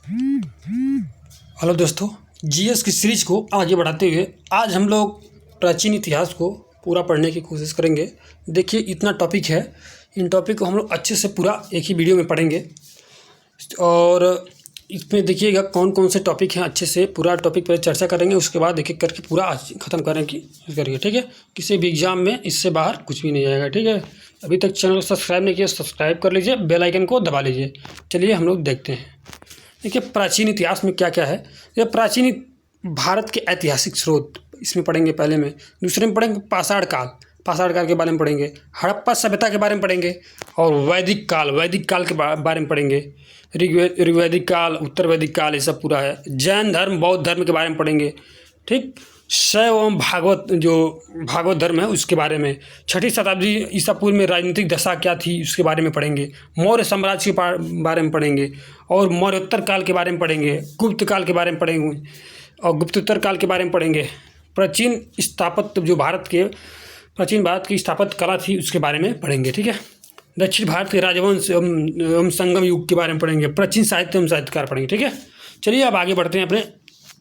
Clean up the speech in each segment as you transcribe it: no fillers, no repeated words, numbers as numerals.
Hello दोस्तों, GS की series को आगे बढ़ाते हुए आज हम लोग प्राचीन इतिहास को पूरा पढ़ने की कोशिश करेंगे। देखिए, इतना टॉपिक है, इन टॉपिक को हम लोग अच्छे से पूरा एक ही वीडियो में पढ़ेंगे और इसमें देखिएगा कौन कौन से टॉपिक हैं। अच्छे से पूरा टॉपिक पर चर्चा करेंगे, उसके बाद एक एक करके पूरा आज ख़त्म करेंगे। ठीक है, किसी भी एग्जाम में इससे बाहर कुछ भी नहीं आएगा। ठीक है, अभी तक चैनल को सब्सक्राइब नहीं किया, सब्सक्राइब कर लीजिए, बेल आइकन को दबा लीजिए। चलिए हम लोग देखते हैं। देखिए, प्राचीन इतिहास में क्या क्या है। यह प्राचीन भारत के ऐतिहासिक स्रोत इसमें पढ़ेंगे पहले में। दूसरे में पढ़ेंगे पाषाण काल के बारे में पढ़ेंगे। हड़प्पा सभ्यता के बारे में पढ़ेंगे और वैदिक काल के बारे में पढ़ेंगे। ऋग्वैदिक काल, उत्तर वैदिक काल, ये सब पूरा है। जैन धर्म, बौद्ध धर्म के बारे में पढ़ेंगे। ठीक, शैव एवं भागवत धर्म है उसके बारे में। 6वीं शताब्दी ईसा पूर्व में राजनीतिक दशा क्या थी उसके बारे में पढ़ेंगे। मौर्य साम्राज्य के बारे में पढ़ेंगे और मौर्योत्तर काल के बारे में पढ़ेंगे। गुप्त काल के बारे में पढ़ेंगे और गुप्तोत्तर काल के बारे में पढ़ेंगे। प्राचीन स्थापत्य, जो प्राचीन भारत की स्थापत्य कला थी उसके बारे में पढ़ेंगे। ठीक है, दक्षिण भारत के राजवंश एवं संगम युग के बारे में पढ़ेंगे। प्राचीन साहित्य एवं साहित्यकार पढ़ेंगे। ठीक है, चलिए अब आगे बढ़ते हैं अपने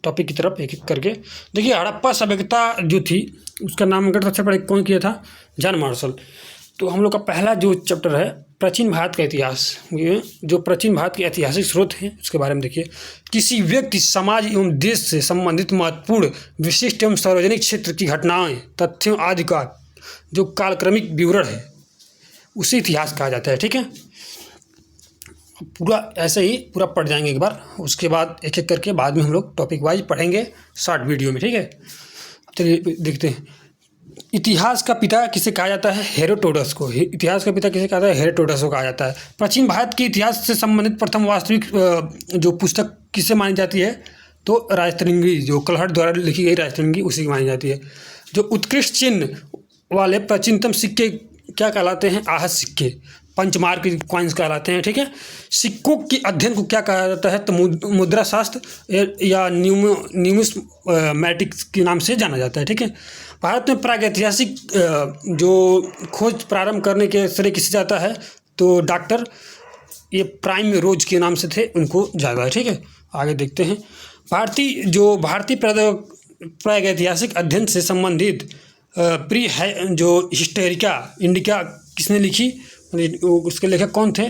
टॉपिक की तरफ एक एक करके। देखिए, हड़प्पा सभ्यता जो थी उसका नामकरण सबसे पहले कौन किया था? John Marshall. तो हम लोग का पहला जो चैप्टर है प्राचीन भारत का इतिहास, ये जो प्राचीन भारत के ऐतिहासिक स्रोत हैं उसके बारे में देखिए। किसी व्यक्ति, समाज एवं देश से संबंधित महत्वपूर्ण, विशिष्ट एवं सार्वजनिक क्षेत्र की घटनाएं, तथ्यों आदि का जो कालक्रमिक विवरण है उसे इतिहास कहा जाता है। ठीक है, पूरा ऐसे ही पूरा पढ़ जाएंगे एक बार, उसके बाद एक एक करके बाद में हम लोग टॉपिक वाइज पढ़ेंगे शॉर्ट वीडियो में। ठीक है, चलिए देखते हैं। इतिहास का पिता किसे कहा जाता है? हेरोडोटस को। इतिहास का पिता किसे कहा जाता है? हेरोडोटस को कहा जाता है। प्राचीन भारत के इतिहास से संबंधित प्रथम वास्तविक जो पुस्तक किसे मानी जाती है? तो राजतरंगी, जो कलहट द्वारा लिखी गई राजतरंगी, उसी की मानी जाती है। जो उत्कृष्ट चिन्ह वाले प्राचीनतम सिक्के क्या कहलाते हैं? आहत सिक्के, पंचमार्क कॉइन्स कहलाते हैं। ठीक है, सिक्कों के अध्ययन को क्या कहा जाता है? तो मुद्रा शास्त्र या न्यूमिस्मैटिक्स के नाम से जाना जाता है। ठीक है, भारत में प्रागैतिहासिक जो खोज प्रारंभ करने के श्रेय किसे जाता है? तो डॉक्टर ये प्राइम रोज के नाम से थे, उनको जाता है। ठीक है, आगे देखते हैं। भारतीय प्रागैतिहासिक अध्ययन से संबंधित जो हिस्टोरिका इंडिका किसने लिखी? उसके लेखक कौन थे?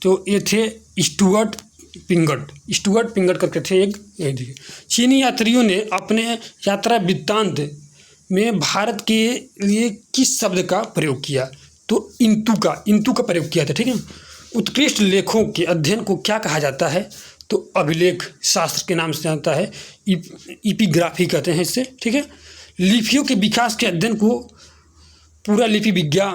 तो ये थे स्टुअर्ट पिंगट करके थे एक। देखिए, चीनी यात्रियों ने अपने यात्रा वृत्तांत में भारत के लिए किस शब्द का प्रयोग किया? तो इंतु का प्रयोग किया था। ठीक है, उत्कृष्ट लेखों के अध्ययन को क्या कहा जाता है? तो अभिलेख शास्त्र के नाम से जानता है, इपिग्राफी कहते हैं इससे। ठीक है, लिपियों के विकास के अध्ययन को पूरा लिपि विद्या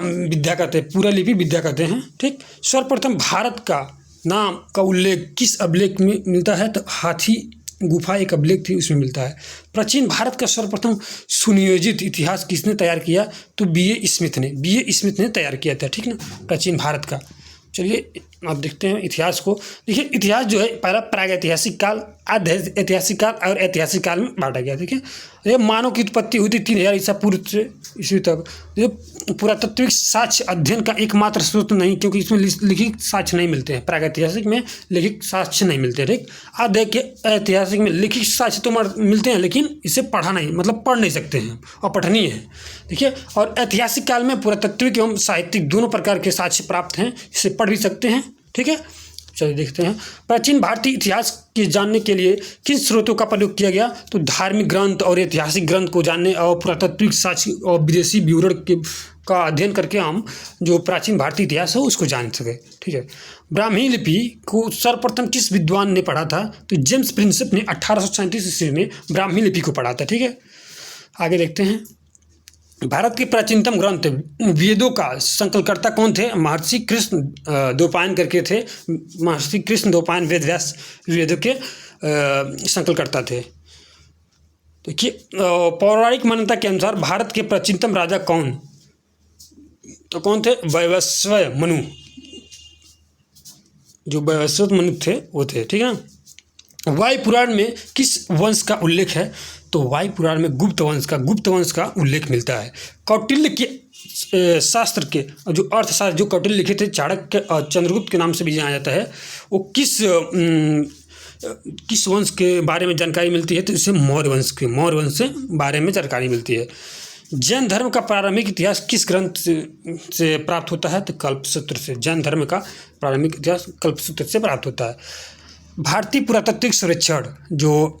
कहते हैं। ठीक, सर्वप्रथम भारत का नाम का उल्लेख किस अभिलेख में मिलता है? तो हाथी गुफा एक अभिलेख थी, उसमें मिलता है। प्राचीन भारत का सर्वप्रथम सुनियोजित इतिहास किसने तैयार किया? तो बी.ए. स्मिथ ने तैयार किया था। ठीक ना, प्राचीन भारत का। चलिए अब देखते हैं इतिहास को। देखिए, इतिहास जो है पहला प्रागैतिहासिक काल, आधे ऐतिहासिक काल और ऐतिहासिक काल में बांटा गया। ठीक है, ये मानव की उत्पत्ति हुई थी 3000 ईसा पूर्व से ईस्वी तक। ये पुरातात्विक साक्ष्य अध्ययन का एकमात्र स्रोत नहीं, क्योंकि इसमें लिखित साक्ष्य नहीं मिलते हैं। प्रागैतिहासिक में लिखित साक्ष्य नहीं मिलते। ठीक, आधे के ऐतिहासिक में लिखित साक्ष्य तो मिलते हैं, लेकिन इसे पढ़ नहीं सकते हैं और पठनीय है। देखिए, और ऐतिहासिक काल में पुरातात्विक एवं साहित्यिक दोनों प्रकार के साक्ष्य प्राप्त हैं, इसे पढ़ भी सकते हैं। ठीक है, चलिए देखते हैं। प्राचीन भारतीय इतिहास के जानने के लिए किन स्रोतों का प्रयोग किया गया? तो धार्मिक ग्रंथ और ऐतिहासिक ग्रंथ को जानने और पुरातात्विक साक्ष्य और विदेशी विवरण का अध्ययन करके हम जो प्राचीन भारतीय इतिहास है उसको जान सके। ठीक है, ब्राह्मी लिपि को सर्वप्रथम किस विद्वान ने पढ़ा था? तो जेम्स प्रिंसेप ने 1837 ईस्वी में ब्राह्मी लिपि को पढ़ा था। ठीक है, आगे देखते हैं। भारत के प्राचीनतम ग्रंथ वेदों का संकलनकर्ता कौन थे? महर्षि कृष्ण द्वैपायन करके थे। महर्षि कृष्ण द्वैपायन वेदव्यास वेदों के संकलनकर्ता थे। देखिए, पौराणिक मान्यता के अनुसार भारत के प्राचीनतम राजा कौन? तो कौन थे? वैवस्वत मनु। जो वैवस्वत मनु थे वो थे। ठीक है ना। वायु पुराण में किस वंश का उल्लेख है? तो वायु पुराण में गुप्त वंश का उल्लेख मिलता है। कौटिल्य के शास्त्र के जो अर्थशास्त्र जो कौटिल्य लिखे थे, चाणक्य और चंद्रगुप्त के नाम से भी जाना जाता है, वो किस किस वंश के बारे में जानकारी मिलती है, तो इसे मौर्य वंश से बारे में जानकारी मिलती है। जैन धर्म का प्रारंभिक इतिहास किस ग्रंथ से प्राप्त होता है, तो कल्पसूत्र से। जैन धर्म का प्रारंभिक इतिहास कल्पसूत्र से प्राप्त होता है। भारतीय पुरातात्विक सर्वेक्षण जो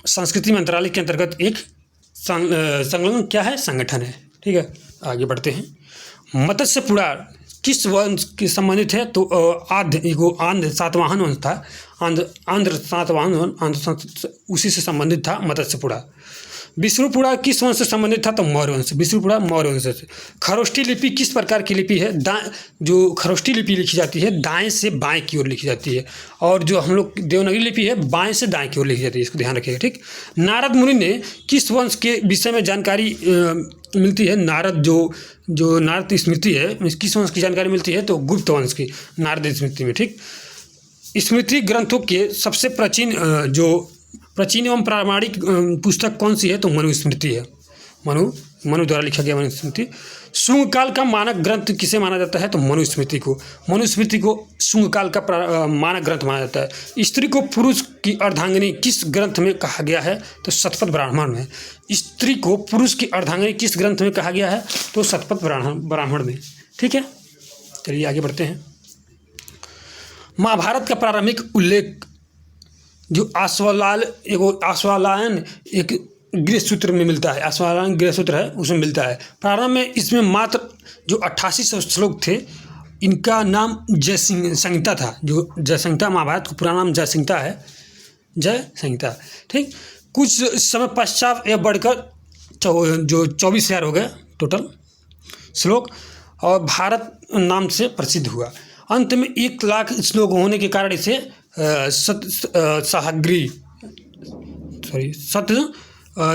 संस्कृति मंत्रालय के अंतर्गत एक संलग्न क्या है, संगठन है। ठीक है, आगे बढ़ते हैं। मत्स्य पुराण किस वंश के संबंधित है, तो आंध्र सातवाहन वंश था। आंध्र सातवाहन वंश उसी से संबंधित था मत्स्यपुरा। विष्णुपुरा किस वंश से संबंधित था, तो मौर्य वंश। विष्णुपुरा मौर्य वंश से। खरोष्ठी लिपि किस प्रकार की लिपि है, जो खरोष्ठी लिपि लिखी जाती है दाएं से बाएं की ओर लिखी जाती है, और जो हम लोग देवनागरी लिपि है बाएं से दाएं की ओर लिखी जाती है, इसको ध्यान रखिएगा। ठीक। नारद मुनि ने किस वंश के विषय में जानकारी मिलती है, नारद जो नारद स्मृति है किस वंश की जानकारी मिलती है, तो गुप्त वंश की नारद स्मृति में। ठीक। स्मृति ग्रंथों के सबसे प्राचीन एवं प्रामाणिक पुस्तक कौन सी है, तो मनुस्मृति है। मनु द्वारा लिखा गया मनुस्मृति। शुंग काल का मानक ग्रंथ किसे माना जाता है, तो मनुस्मृति को शुंग काल का मानक ग्रंथ माना जाता है। स्त्री को पुरुष की अर्धांगिनी किस ग्रंथ में कहा गया है, तो शतपथ ब्राह्मण में। स्त्री को पुरुष की अर्धांगिनी किस ग्रंथ में कहा गया है, तो शतपथ ब्राह्मण में। ठीक है, चलिए आगे बढ़ते हैं। महाभारत का प्रारंभिक उल्लेख जो आश्वालायन एक गृह सूत्र में मिलता है, आश्वालायन गृह सूत्र है उसमें मिलता है। प्रारंभ में इसमें मात्र जो 8800 श्लोक थे, इनका नाम जय संहिता था। जो जय संहिता, महाभारत का पूरा नाम जय संहिता है, जय संहिता। ठीक। कुछ समय पश्चात यह बढ़कर जो 24,000 हो गए टोटल श्लोक, और भारत नाम से प्रसिद्ध हुआ। अंत में 1 लाख श्लोक होने के कारण इसे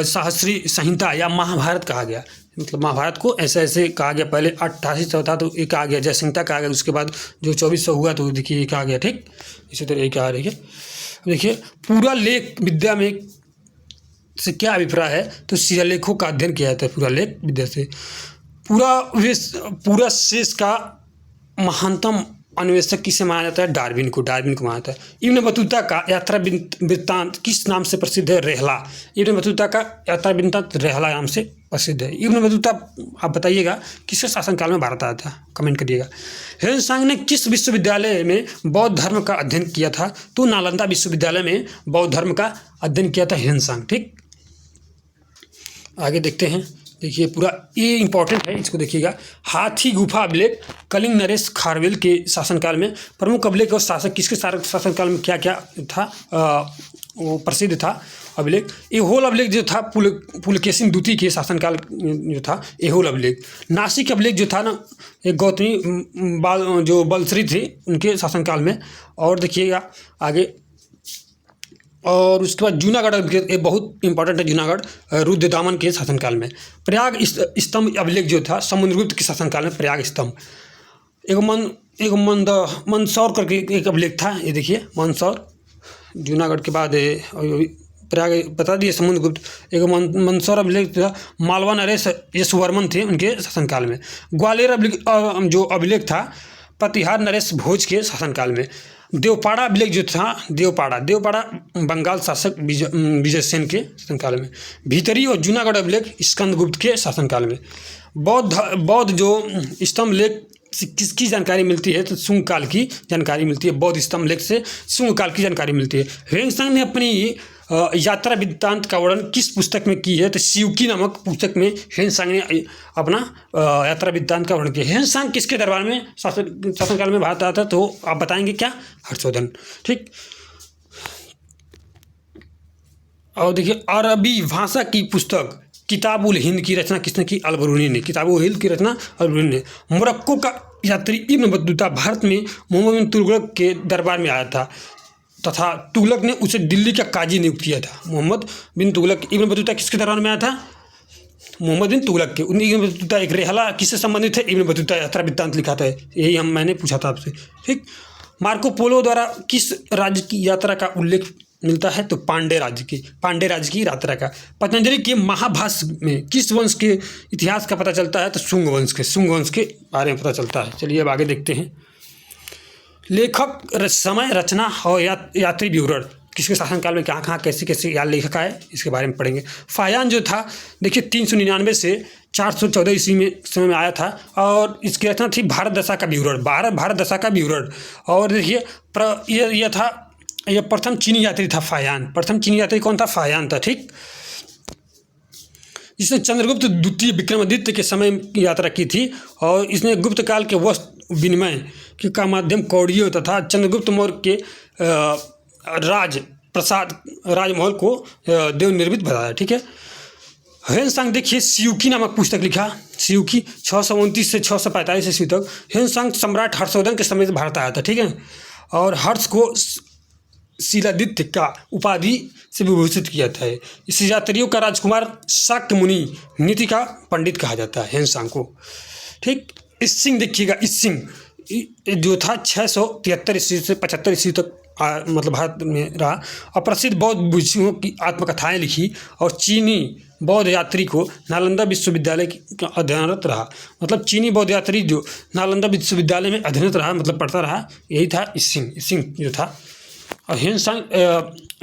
सहस्री संहिता या महाभारत कहा गया। मतलब महाभारत को ऐसे कहा गया। पहले 8800 था तो एक आ गया जय संहिता कहा गया, उसके बाद जो 2400 हुआ तो देखिए एक आ गया। ठीक, इसी तरह एक आ रही है। देखिए पूरा लेख विद्या में से क्या अभिप्राय है, तो शिलालेखों का अध्ययन किया जाता है। पूरा लेख विद्या से पूरा शेष का महानतम अन्वेषक किसे माना जाता है, डार्विन को माना जाता है। इब्न बतूता का यात्रा वृत्तांत किस नाम से प्रसिद्ध है, रेहला। इब्न बतूता का यात्रा वृत्तांत रेहला नाम से प्रसिद्ध है। इब्न बतूता आप बताइएगा किसके शासनकाल में भारत आया था, कमेंट करिएगा। ह्वेनसांग ने किस विश्वविद्यालय में बौद्ध धर्म का अध्ययन किया था, तो नालंदा विश्वविद्यालय में बौद्ध धर्म का अध्ययन किया था ह्वेनसांग। ठीक, आगे देखते हैं। देखिए पूरा ये इंपॉर्टेंट है, इसको देखिएगा। हाथी गुफा अभिलेख कलिंग नरेश खारवेल के शासनकाल में प्रमुख अभिलेख और शासक किसके शासनकाल में क्या क्या था, वो प्रसिद्ध था अभिलेख। एहोल अभिलेख जो था पुलकेशिन द्वितीय के शासनकाल जो था, एहोल अभिलेख। नासिक अभिलेख जो था ना, एक गौतमी जो बलश्री थे उनके शासनकाल में। और देखिएगा आगे, और उसके बाद जूनागढ़ ये बहुत इंपॉर्टेंट है, जूनागढ़ रुद्रदामन के शासनकाल में। प्रयाग स्तंभ अभिलेख जो था समुद्रगुप्त के शासनकाल में, प्रयाग स्तंभ। एक मंदसौर करके एक अभिलेख था, ये देखिए मंदसौर, जूनागढ़ के बाद प्रयाग बता दिए समुद्रगुप्त। एक मंदसौर अभिलेख था, मालवा नरेश यशवर्मन थे उनके शासनकाल में। ग्वालियर जो अभिलेख था प्रतिहार नरेश भोज के शासनकाल में। देवपाड़ा अभिलेख जो था, देवपाड़ा बंगाल शासक विजयसेन के शासनकाल में। भीतरी और जूनागढ़ अभिलेख स्कंदगुप्त के शासनकाल में। बौद्ध जो स्तंभ लेख से किसकी जानकारी मिलती है, तो शुंग काल की जानकारी मिलती है। बौद्ध स्तंभ लेख से शुंग काल की जानकारी मिलती है। ह्वेनसांग ने अपनी यात्रा वृत्तांत का वर्णन किस पुस्तक में की है, तो शिवकी नामक पुस्तक में ह्वेनसांग ने अपना यात्रा वृत्तांत का वर्णन किया। ह्वेनसांग किसके दरबार में शासनकाल में भारत आता, तो आप बताएंगे क्या, हर्षवर्धन। ठीक, और देखिए अरबी भाषा की पुस्तक किताबुल हिंद की रचना किसने की, अल-बरूनी ने। किताबुल हिंद की रचना अल-बरूनी ने। मोरक्को का यात्री इब्न बतूता भारत में मोहम्मद बिन तुगलक के दरबार में आया था तथा तुगलक ने उसे दिल्ली का काजी नियुक्त किया था। मोहम्मद बिन तुगलक, इब्न बतूता किसके दरबार में आया था, मोहम्मद बिन तुगलक के। इब्न बतूता एक रेहला किससे संबंधित है, इब्न बतूता यात्रा वृत्तांत लिखा था, यही मैंने पूछा था आपसे। ठीक, मार्को पोलो द्वारा किस राज्य की यात्रा का उल्लेख मिलता है, तो पांडे राज्य की यात्रा का। पतंजलि के महाभाष्य में किस वंश के इतिहास का पता चलता है, तो शुंग वंश के बारे में पता चलता है। चलिए अब आगे देखते हैं। लेखक, समय, रचना और यात्री विवरण किसके शासनकाल में कहाँ कहाँ कैसे कैसे क्या लिखा है इसके बारे में पढ़ेंगे। फाहियान जो था देखिए 399 से 414 ईस्वी में समय में आया था और इसकी रचना थी भारत दशा का विवरण, भारत दशा का विवरण। और देखिए ये था, यह प्रथम चीनी यात्री था फाहियान। प्रथम चीनी यात्री कौन था? फाहियान था, ठीक। इसने चंद्रगुप्त द्वितीय विक्रमादित्य के समय की यात्रा की थी और इसने गुप्त काल के वस्त्र विनिमय का माध्यम कौड़ियों तथा चंद्रगुप्त मौर्य के राजमहल को देव निर्मित बताया, ठीक है। ह्वेनसांग देखिए सियूकी नामक पुस्तक लिखा, सियूकी 629 से 645 ईस्वी तक। ह्वेनसांग सम्राट हर्षवर्धन के समय से भारत आया था, ठीक है, और हर्ष को शीलादित्य का उपाधि से विभूषित किया था। इस यात्रियों का राजकुमार शाक्य मुनि नीति का पंडित कहा जाता है ह्वेनसांग को, ठीक। इसिंग देखिएगा, इसिंग जो था 673 ईस्वी से 75 ईस्वी तक मतलब भारत में रहा और प्रसिद्ध बौद्ध बुद्धियों की आत्मकथाएं लिखी और चीनी बौद्ध यात्री को नालंदा विश्वविद्यालय का अध्ययनरत रहा। मतलब चीनी बौद्ध यात्री जो नालंदा विश्वविद्यालय में अध्ययनरत रहा, मतलब पढ़ता रहा, यही था इसिंग जो था। और ह्वेनसांग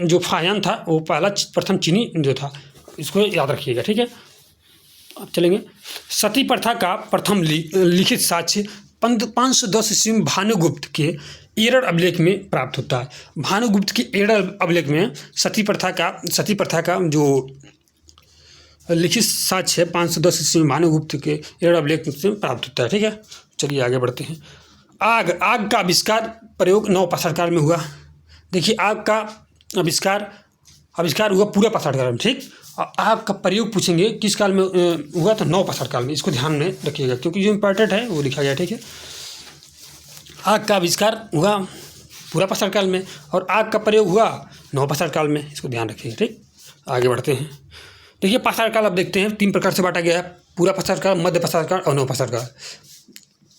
जो फाहियान था वो प्रथम चीनी जो था, इसको याद रखिएगा, ठीक है। अब चलेंगे सती प्रथा का प्रथम लिखित साक्ष्य 510 ईस्वी में भानुगुप्त के एरर अभिलेख में प्राप्त होता है। भानुगुप्त के एरर अभिलेख में सती प्रथा का जो लिखित साक्ष्य है 510 ईस्वी में भानुगुप्त के एरर अभिलेख से प्राप्त होता है, ठीक है। चलिए आगे बढ़ते हैं। आग का आविष्कार प्रयोग नवपाषाण काल में हुआ। देखिए आग का आविष्कार हुआ पूरा पाषाण काल में, ठीक। आग का प्रयोग पूछेंगे किस काल में हुआ, तो नवपाषाण काल में। इसको ध्यान में रखिएगा क्योंकि जो इम्पोर्टेंट है वो लिखा गया, ठीक है। आग का आविष्कार हुआ पूरा पाषाण काल में और आग का प्रयोग हुआ नवपाषाण काल में, इसको ध्यान रखिएगा, ठीक। आगे बढ़ते हैं। देखिए पाषाण काल अब देखते हैं 3 प्रकार से बांटा गया है, पूरा पाषाण काल, मध्य पाषाण काल और नवपाषाण काल।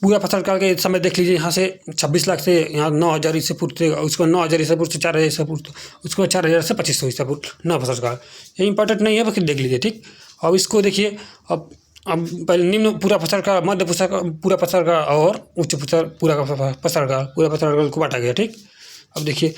पूरा पाषाण काल के समय देख लीजिए, यहाँ से 26 लाख से यहाँ 9000 ईसा पूर्व से, उसको 9000 ईसा पूर्व से 4000 ईसा पूर्व, उसको 4000 से 2500 ईसा पूर्व, नवपाषाण काल। ये इंपॉर्टेंट नहीं है, बस देख लीजिए, ठीक। अब इसको देखिए, अब पहले निम्न पूरा पाषाण काल, मध्य पूरा पाषाण काल और उच्च पूरा पाषाण काल को बांटा गया, ठीक। अब देखिए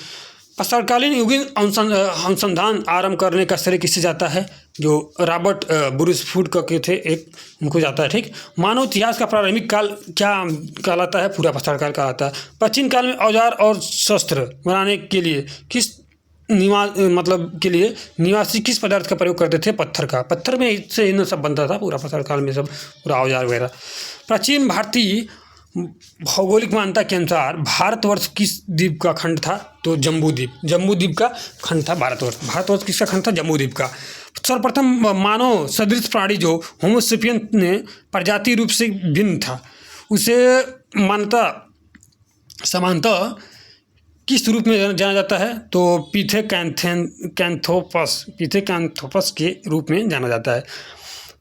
पाषाणकालीन युगीन अनुसंधान आरंभ करने का श्रेय किससे जाता है? जो रॉबर्ट ब्रूसफुट के थे, एक उनको जाता है, ठीक। मानव इतिहास का प्रारंभिक काल क्या कहलाता है? पूरा पाषाण काल कहलाता है। प्राचीन काल में औजार और शस्त्र बनाने के लिए निवासी किस पदार्थ का प्रयोग करते थे? पत्थर का। पत्थर में से इन सब बनता था पूरा पाषाण काल में, सब पूरा औजार वगैरह। प्राचीन भारतीय भौगोलिक मान्यता के अनुसार भारतवर्ष किस द्वीप का खंड था? तो जम्बू द्वीप का खंड था भारतवर्ष किसका खंड था? जम्बू द्वीप का। सर्वप्रथम मानव सदृश प्राणी जो होमोसेपियन ने प्रजाति रूप से भिन्न था, उसे समानतः किस रूप में जाना जाता है? तो पिथेकैंथोपस के रूप में जाना जाता है।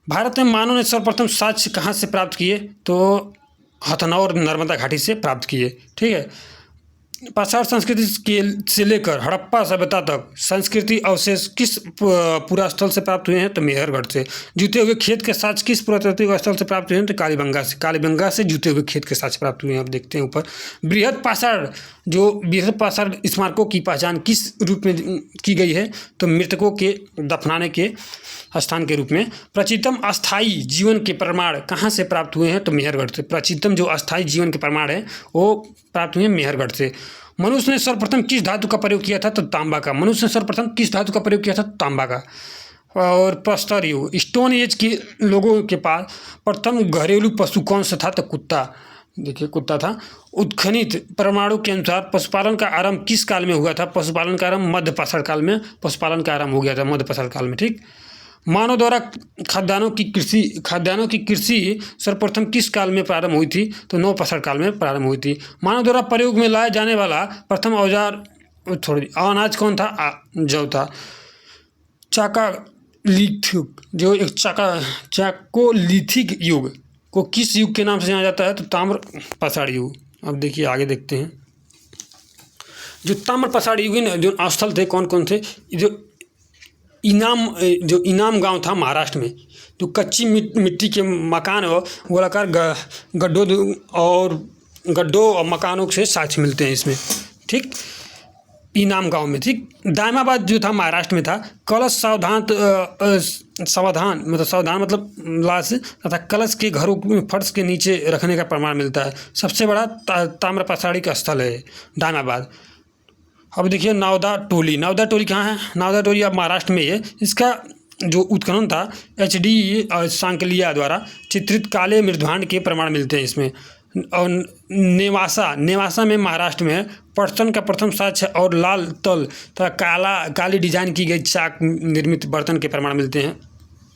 भारत में मानव ने सर्वप्रथम साक्ष्य कहाँ से प्राप्त किए? तो हथनौर नर्मदा घाटी से प्राप्त किए, ठीक है। पाषाण संस्कृति से लेकर हड़प्पा सभ्यता तक संस्कृति अवशेष किस पुरास्थल से प्राप्त हुए हैं? तो मेहरगढ़ से। जूते हुए खेत के साक्ष्य किस पुरातात्विक स्थल से प्राप्त हुए हैं? तो कालीबंगा से जूते हुए खेत के साक्ष्य प्राप्त हुए हैं। आप देखते हैं ऊपर बृहद पाषाण स्मारकों की पहचान किस रूप में की गई है? तो मृतकों के दफनाने के स्थान के रूप में। प्राचीनतम अस्थायी जीवन के प्रमाण कहाँ से प्राप्त हुए हैं? तो मेहरगढ़ से। प्राचीनतम जो अस्थायी जीवन के प्रमाण है वो प्राप्त हुए मेहरगढ़ से। मनुष्य ने सर्वप्रथम किस धातु का प्रयोग किया था? तो तांबा का। मनुष्य ने सर्वप्रथम किस धातु का प्रयोग किया था? तांबा का। और प्रस्तर युग, स्टोन एज के लोगों के पास प्रथम घरेलू पशु कौन सा था? तो कुत्ता। देखिए कुत्ता था। उत्खनित परमाणु के अनुसार पशुपालन का आरंभ किस काल में हुआ था? पशुपालन का आरंभ मध्य पाषाण काल में पशुपालन का आरंभ हो गया था, मध्य पाषाण काल में, ठीक। मानव द्वारा खाद्यान्नों की कृषि सर्वप्रथम किस काल में प्रारंभ हुई थी? तो नवपाषाण काल में प्रारंभ हुई थी। मानव द्वारा प्रयोग में लाए जाने वाला प्रथम औजार अनाज कौन था? जौ था। चाकोलिथिक युग को किस युग के नाम से जाना जाता है? तो ताम्र पाषाण युग। अब देखिए आगे देखते हैं। जो ताम्र पाषाण युगीन जो स्थल थे कौन कौन थे? जो इनाम गांव था महाराष्ट्र में, जो कच्ची मिट्टी के मकान और गोलाकार गड्ढों और मकानों से साक्ष्य मिलते हैं इसमें, ठीक। इनाम गांव में, ठीक। दायमाबाद जो था महाराष्ट्र में था। कलश सावधान मतलब लाश तथा कलश के घरों में फर्श के नीचे रखने का प्रमाण मिलता है। सबसे बड़ा ताम्र प्रसारिक स्थल है दायमाबाद। अब देखिए नावदा टोली कहाँ है? नावदा टोली अब महाराष्ट्र में ही है। इसका जो उत्खनन था HD सांकलिया द्वारा चित्रित काले मृदभांड के प्रमाण मिलते हैं इसमें। और नेवासा में महाराष्ट्र में है। पटसन का प्रथम साक्ष्य और लाल तल तथा काली डिजाइन की गई चाक निर्मित बर्तन के प्रमाण मिलते हैं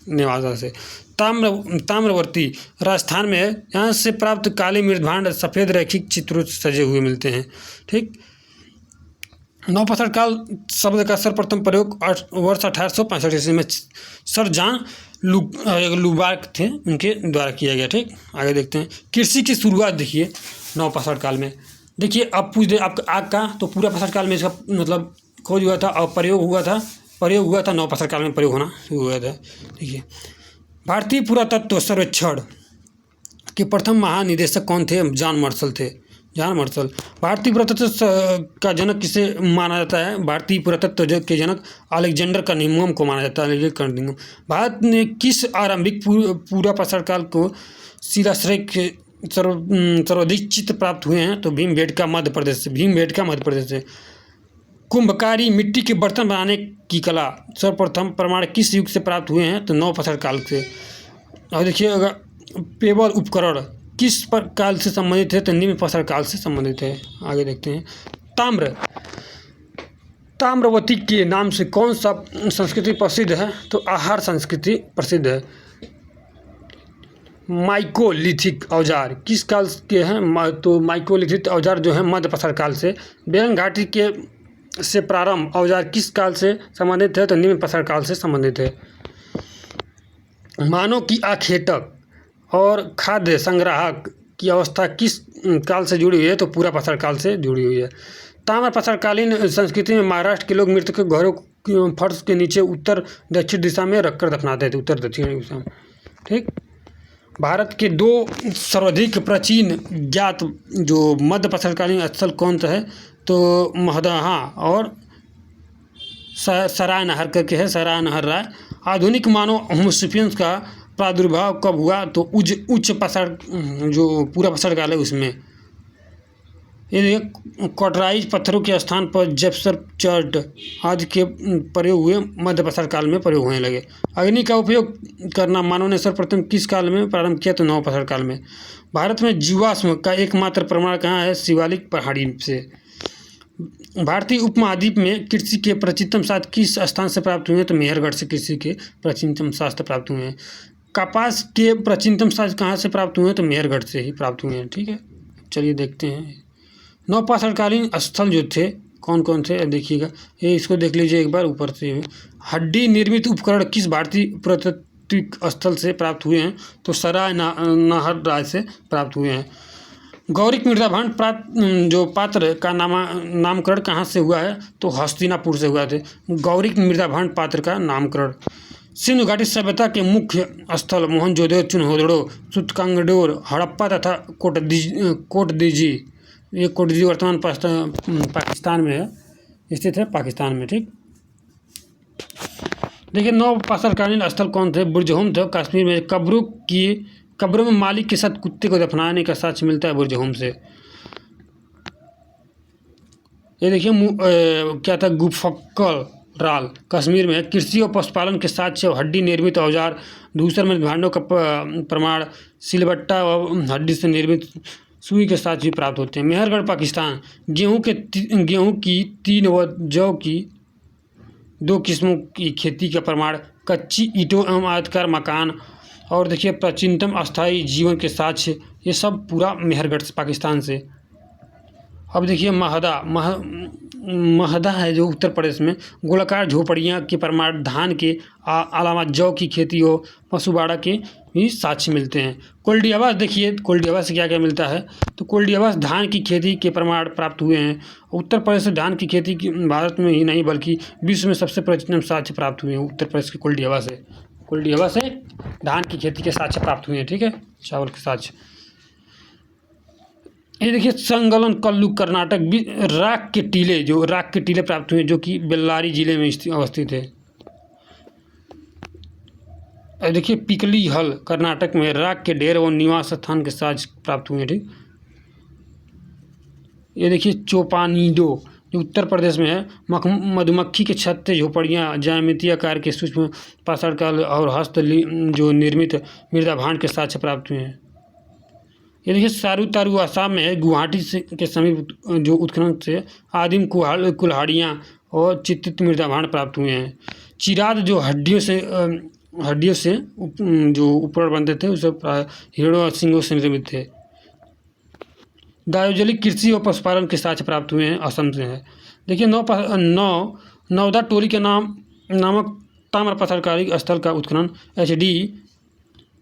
नेवासा से। ताम्रवर्ती राजस्थान में है। यहाँ से प्राप्त काले मृदभांड सफ़ेद रैखिक चित्रों सजे हुए मिलते हैं, ठीक। नवपाषाण काल शब्द का सर्वप्रथम प्रयोग वर्ष 1865 ईस्वी में सर जॉन लुबार्क थे, उनके द्वारा किया गया, ठीक। आगे देखते हैं कृषि की शुरुआत। देखिए नवपाषाण काल में, देखिए अब पूछ दे आपका आग का, तो पूरा पाषाण काल में इसका मतलब खोज हुआ था और प्रयोग हुआ था नवपाषाण काल में प्रयोग होना शुरू हुआ था। देखिए भारतीय पुरातत्व सर्वेक्षण के प्रथम महानिदेशक कौन थे? जॉन मर्शल थे। भारतीय पुरातत्व का जनक किसे माना जाता है? भारतीय पुरातत्व के जनक अलेक्जेंडर कनिंघम को माना जाता है। भारत ने किस आरंभिक पूरा पाषाण काल को शिलाश्रय के सर्वाधिक चित्र प्राप्त हुए हैं? तो भीमबेटका मध्य प्रदेश से। कुंभकारी मिट्टी के बर्तन बनाने की कला सर्वप्रथम प्रमाण किस युग से प्राप्त हुए हैं? तो नवपाषाण काल से। और देखिए अगर पेबल उपकरण किस काल से संबंधित है? तो निम्न पाषाण काल से संबंधित है। आगे देखते हैं ताम्रवती के नाम से कौन सा संस्कृति प्रसिद्ध है? तो आहार संस्कृति प्रसिद्ध है। माइकोलिथिक औजार किस काल के हैं? तो माइकोलिथिक औजार जो है मध्य पाषाण काल से। बेरंग घाटी के से प्रारंभ औजार किस काल से संबंधित है? तो निम्न पाषाण काल से संबंधित है। मानव की आखेटक और खाद्य संग्राहक की अवस्था किस काल से जुड़ी हुई है? तो पूरा पाषाण काल से जुड़ी हुई है। ताम्र पाषाणकालीन संस्कृति में महाराष्ट्र के लोग मृतक घरों फर्श के नीचे उत्तर दक्षिण दिशा में रखकर दफनाते थे, उत्तर दक्षिण दिशा में, ठीक। भारत के 2 सर्वाधिक प्राचीन ज्ञात जो मध्य पाषाणकालीन स्थल कौन सा है? तो महदहा और सराय नहर करके है, सराय नहर राय। आधुनिक मानव होमोसेपियंस का प्रादुर्भाव कब हुआ? तो उच्च पाषाण जो पूरा पाषाण काल है उसमें। ये कॉटराइज पत्थरों के स्थान पर जेप्सर चर्ट आदि के प्रयोग हुए मध्य पाषाण काल में प्रयोग होने लगे। अग्नि का उपयोग करना मानव ने सर्वप्रथम किस काल में प्रारंभ किया? तो नवपाषाण काल में। भारत में जीवाश्म का एकमात्र प्रमाण कहाँ है? शिवालिक पहाड़ी से। भारतीय उपमहाद्वीप में कृषि के प्राचीनतम शास्त्र किस स्थान से प्राप्त हुए हैं? तो मेहरगढ़ से कृषि के प्राचीनतम शास्त्र प्राप्त हुए हैं। कपास के प्राचीनतम शास्त्र कहाँ से प्राप्त हुए हैं? तो मेहरगढ़ से ही प्राप्त हुए हैं, ठीक है। चलिए देखते हैं नवपाषाणकालीन स्थल जो थे कौन कौन थे, देखिएगा ये इसको देख लीजिए एक बार ऊपर से। हड्डी निर्मित उपकरण किस भारतीय पुरातात्विक स्थल से प्राप्त हुए हैं? तो सराय नहर राय से प्राप्त हुए हैं। गौरिक मृदाभांड जो पात्र का नामकरण कहाँ से हुआ है? तो हस्तिनापुर से हुआ थे गौरिक मृदाभांड पात्र का नामकरण। सिंधु घाटी सभ्यता के मुख्य स्थल मोहनजोदड़ो, चुनहोदड़ो, सूतकांगडोर, हड़प्पा तथा कोटदीजी। ये कोटदीजी वर्तमान पाकिस्तान में है, स्थित है पाकिस्तान में, ठीक। देखिए नवपाषाणकालीन स्थल कौन थे? बुर्जहोम थे कश्मीर में। कब्रों में मालिक के साथ कुत्ते को दफनाने का साक्ष्य मिलता है बुर्जहोम से। ये देखिए क्या था? गुफक्कल राल कश्मीर में। कृषि और पशुपालन के साक्ष्य हड्डी निर्मित औजार, दूसर में भांडों का प्रमाण, सिलबट्टा और हड्डी से निर्मित सुई के साथ भी प्राप्त होते हैं। मेहरगढ़ पाकिस्तान। गेहूं की 3 व जौ की 2 किस्मों की खेती का प्रमाण, कच्ची ईंटों एवं आयताकार मकान, और देखिए प्राचीनतम अस्थायी जीवन के साक्ष्य, ये सब पूरा मेहरगढ़ से पाकिस्तान से। अब देखिए महदा है जो उत्तर प्रदेश में। गोलाकार झोपड़ियाँ के प्रमाण धान के अलावा जौ की खेती और पशुबाड़ा के भी साक्ष्य मिलते हैं। कोल्डी आवास देखिए, कोल्डी आवास से क्या क्या मिलता है? तो कोल्डी आवास धान की खेती के प्रमाण प्राप्त हुए हैं। उत्तर प्रदेश से धान की खेती की भारत में ही नहीं बल्कि विश्व में सबसे प्राचीनतम साक्ष्य प्राप्त हुए हैं उत्तर प्रदेश के कोल्डी आवास से। कोल्डी आवास से धान की खेती के साक्ष्य प्राप्त हुए हैं, ठीक है, चावल के साक्ष्य। ये देखिए संगलन कल्लू कर्नाटक भी राख के टीले प्राप्त हुए जो कि बेल्लारी जिले में अवस्थित है। और देखिए पिकली हल कर्नाटक में राख के ढेर और निवास स्थान के साथ प्राप्त हुए। ठीक, ये देखिए चोपानीडो जो उत्तर प्रदेश में है, मधुमक्खी के छत्ते झोपड़ियाँ ज्यामितीय आकार के सूक्ष्म पाषाण काल और जो निर्मित मृदा भांड के साक्ष्य प्राप्त हुए हैं। ये देखिए सारू आसाम में है, गुवाहाटी से के समीप जो उत्खनन से आदिम कुल्हाड़ियाँ और चित्रित मृदा भांड प्राप्त हुए हैं। चिराद जो हड्डियों से जो उपकरण बनते थे उसे हिरणों और सिंगों से निर्मित थे। गायोजलिक कृषि और पशुपालन के साक्ष्य प्राप्त हुए हैं, असम से है। देखिए नौदा टोली के नामक ताम्र पत्थरकारी स्थल का उत्खनन HD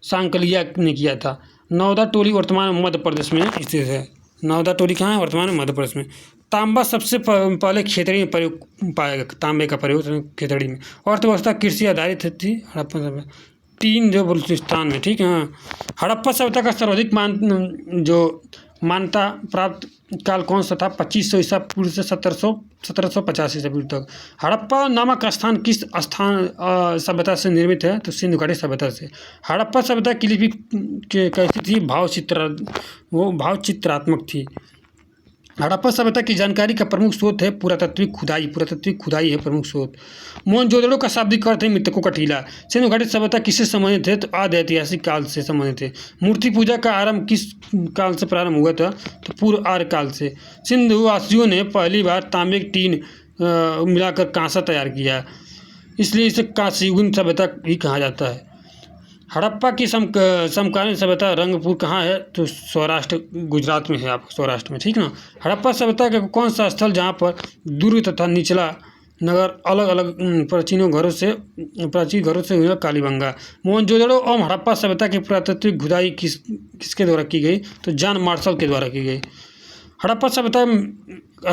सांकलिया ने किया था। नौदा टोली वर्तमान में मध्य प्रदेश में स्थित है। नौदा टोली कहाँ है? वर्तमान में मध्य प्रदेश में। तांबा सबसे पहले खेतड़ी में प्रयोग पाया गया, तांबे का प्रयोग खेतड़ी में। अर्थव्यवस्था कृषि आधारित थी हड़प्पा सभ्यता, 3 जो बलूचिस्तान में। ठीक है, हड़प्पा सभ्यता का सर्वाधिक मान्यता प्राप्त काल कौन सा था? 2500 ईसा पूर्व से 1785 ईसा पूर्व तक। हड़प्पा नामक स्थान किस सभ्यता से निर्मित है? तो सिंधु घाटी सभ्यता से। हड़प्पा सभ्यता की लिपि कैसी थी? भावचित्रात्मक थी। हड़प्पा सभ्यता की जानकारी का प्रमुख स्रोत है पुरातात्विक खुदाई है प्रमुख स्रोत। मोहनजोदड़ो का शाब्दिक अर्थ है मृतकों का टीला। सिंधु घाटी सभ्यता किससे संबंधित है? तो आदि ऐतिहासिक काल से संबंधित है। मूर्ति पूजा का आरंभ किस काल से प्रारंभ हुआ था? तो पूर्व आर्य काल से। सिंधुवासियों ने पहली बार तांबे की टीन मिलाकर कांसा तैयार किया, इसलिए इसे कांस्ययुगीन सभ्यता भी कहा जाता है। हड़प्पा की समकालीन सभ्यता रंगपुर कहाँ है? तो सौराष्ट्र गुजरात में है, आप सौराष्ट्र में। ठीक ना। हड़प्पा सभ्यता का कौन सा स्थल जहाँ पर दुर्ग तथा निचला नगर अलग अलग प्राचीन घरों से हुआ? कालीबंगा। मोहनजोदड़ो और हड़प्पा सभ्यता की पुरातात्विक खुदाई किसके द्वारा की गई? तो जॉन मार्शल के द्वारा की गई। हड़प्पा सभ्यता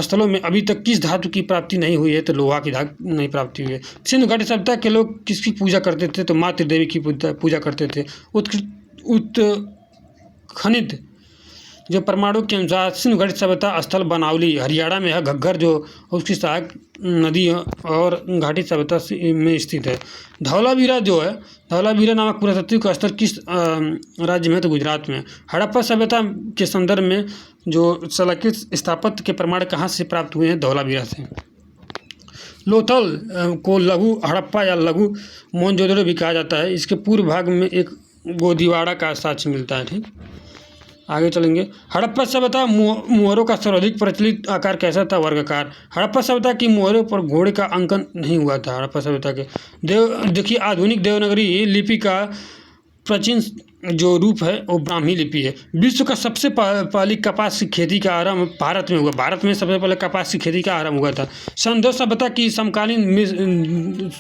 स्थलों में अभी तक किस धातु की प्राप्ति नहीं हुई है? तो लोहा की धातु नहीं प्राप्ति हुई है। सिंधु घाटी सभ्यता के लोग किसकी पूजा करते थे? तो मातृ देवी की पूजा करते थे। उत्खनित जो परमाणु के अनुसार सिंधु घाटी सभ्यता स्थल बनावली हरियाणा में है। घग्गर जो उसकी सहायक नदी और घाटी सभ्यता में स्थित है। धौलावीरा नामक पुरातात्विक स्थल किस राज्य में है? तो गुजरात में। हड़प्पा सभ्यता के संदर्भ में जो शैलकृत स्थापत्य के प्रमाण कहाँ से प्राप्त हुए हैं? धौलावीरा से। लोथल को लघु हड़प्पा या लघु मोहनजोदड़ो भी कहा जाता है। इसके पूर्व भाग में एक गोदीवाड़ा का साक्ष्य मिलता है। ठीक, आगे चलेंगे। हड़प्पा सभ्यता मुहरों का सर्वाधिक प्रचलित आकार कैसा था? वर्गाकार। हड़प्पा सभ्यता की मुहरों पर घोड़े का अंकन नहीं हुआ था। हड़प्पा सभ्यता के देखिए आधुनिक देवनागरी लिपि का प्राचीन जो रूप है वो ब्राह्मी लिपि है। विश्व का सबसे पहली कपास की खेती का आरंभ भारत में हुआ। भारत में सबसे पहले कपास की खेती का आरंभ हुआ था। संधो सभ्यता की समकालीन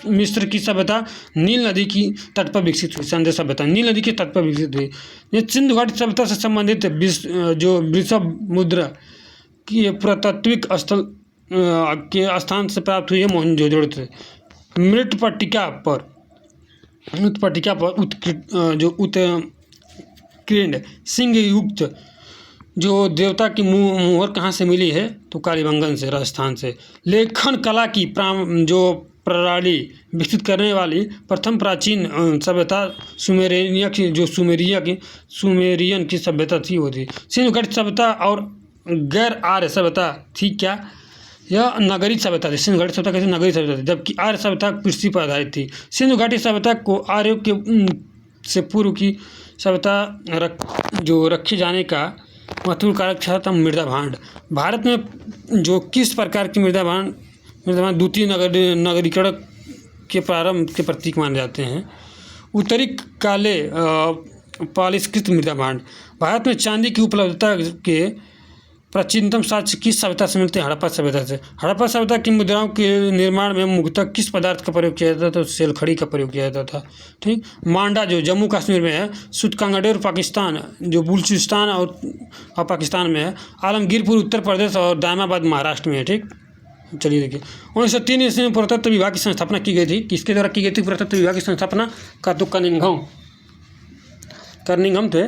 मिस्र की सभ्यता नील नदी की तट पर विकसित हुई। संधो सभ्यता नील नदी के तट पर विकसित हुई। ये सिंधु घाटी सभ्यता से संबंधित जो वृषभ मुद्रा की पुरातात्विक स्थल के स्थान से प्राप्त हुई है मोहनजोदड़ो से। मृत्पट्टिका पर उत्कीर्ण सिंह युक्त जो देवता की मुहर कहाँ से मिली है? तो कालीबंगन से, राजस्थान से। लेखन कला की प्रणाली विकसित करने वाली प्रथम प्राचीन सभ्यता सुमेरियन की सभ्यता थी वो थी। सिंधु घाटी सभ्यता और गैर आर्य सभ्यता थी क्या? यह नगरीय सभ्यता थी। सिंधु घाटी सभ्यता कैसे? नगरीय सभ्यता थी, जबकि आर्य सभ्यता कृषि पर आधारित थी। सिंधु घाटी सभ्यता को आर्यों के से पूर्व की सभ्यता जो रखे जाने का महत्वपूर्ण कारक था मृदा भांड। भारत में जो किस प्रकार की मृदा भांड द्वितीय नगरीकरण के प्रारंभ के प्रतीक माने जाते हैं? उत्तरी काले पॉलिशकृत मृदा भांड। भारत में चांदी की उपलब्धता के प्राचीनतम साक्ष्य किस सभ्यता से मिलते हैं? हड़प्पा सभ्यता से। हड़प्पा सभ्यता की मुद्राओं के निर्माण में मुख्यतः किस पदार्थ का प्रयोग किया जाता था? तो सेलखड़ी का प्रयोग किया जाता था। ठीक, मांडा जो जम्मू कश्मीर में है। सूतकांगडेर पाकिस्तान जो बलूचिस्तान और पाकिस्तान में है। आलमगीरपुर उत्तर प्रदेश और दामाबाद महाराष्ट्र में है। ठीक, चलिए देखिए 1903 ईस्वी में पुरातत्व विभाग की स्थापना की गई थी। किसके द्वारा की गई थी पुरातत्व विभाग की स्थापना? का तो कनिंघम थे।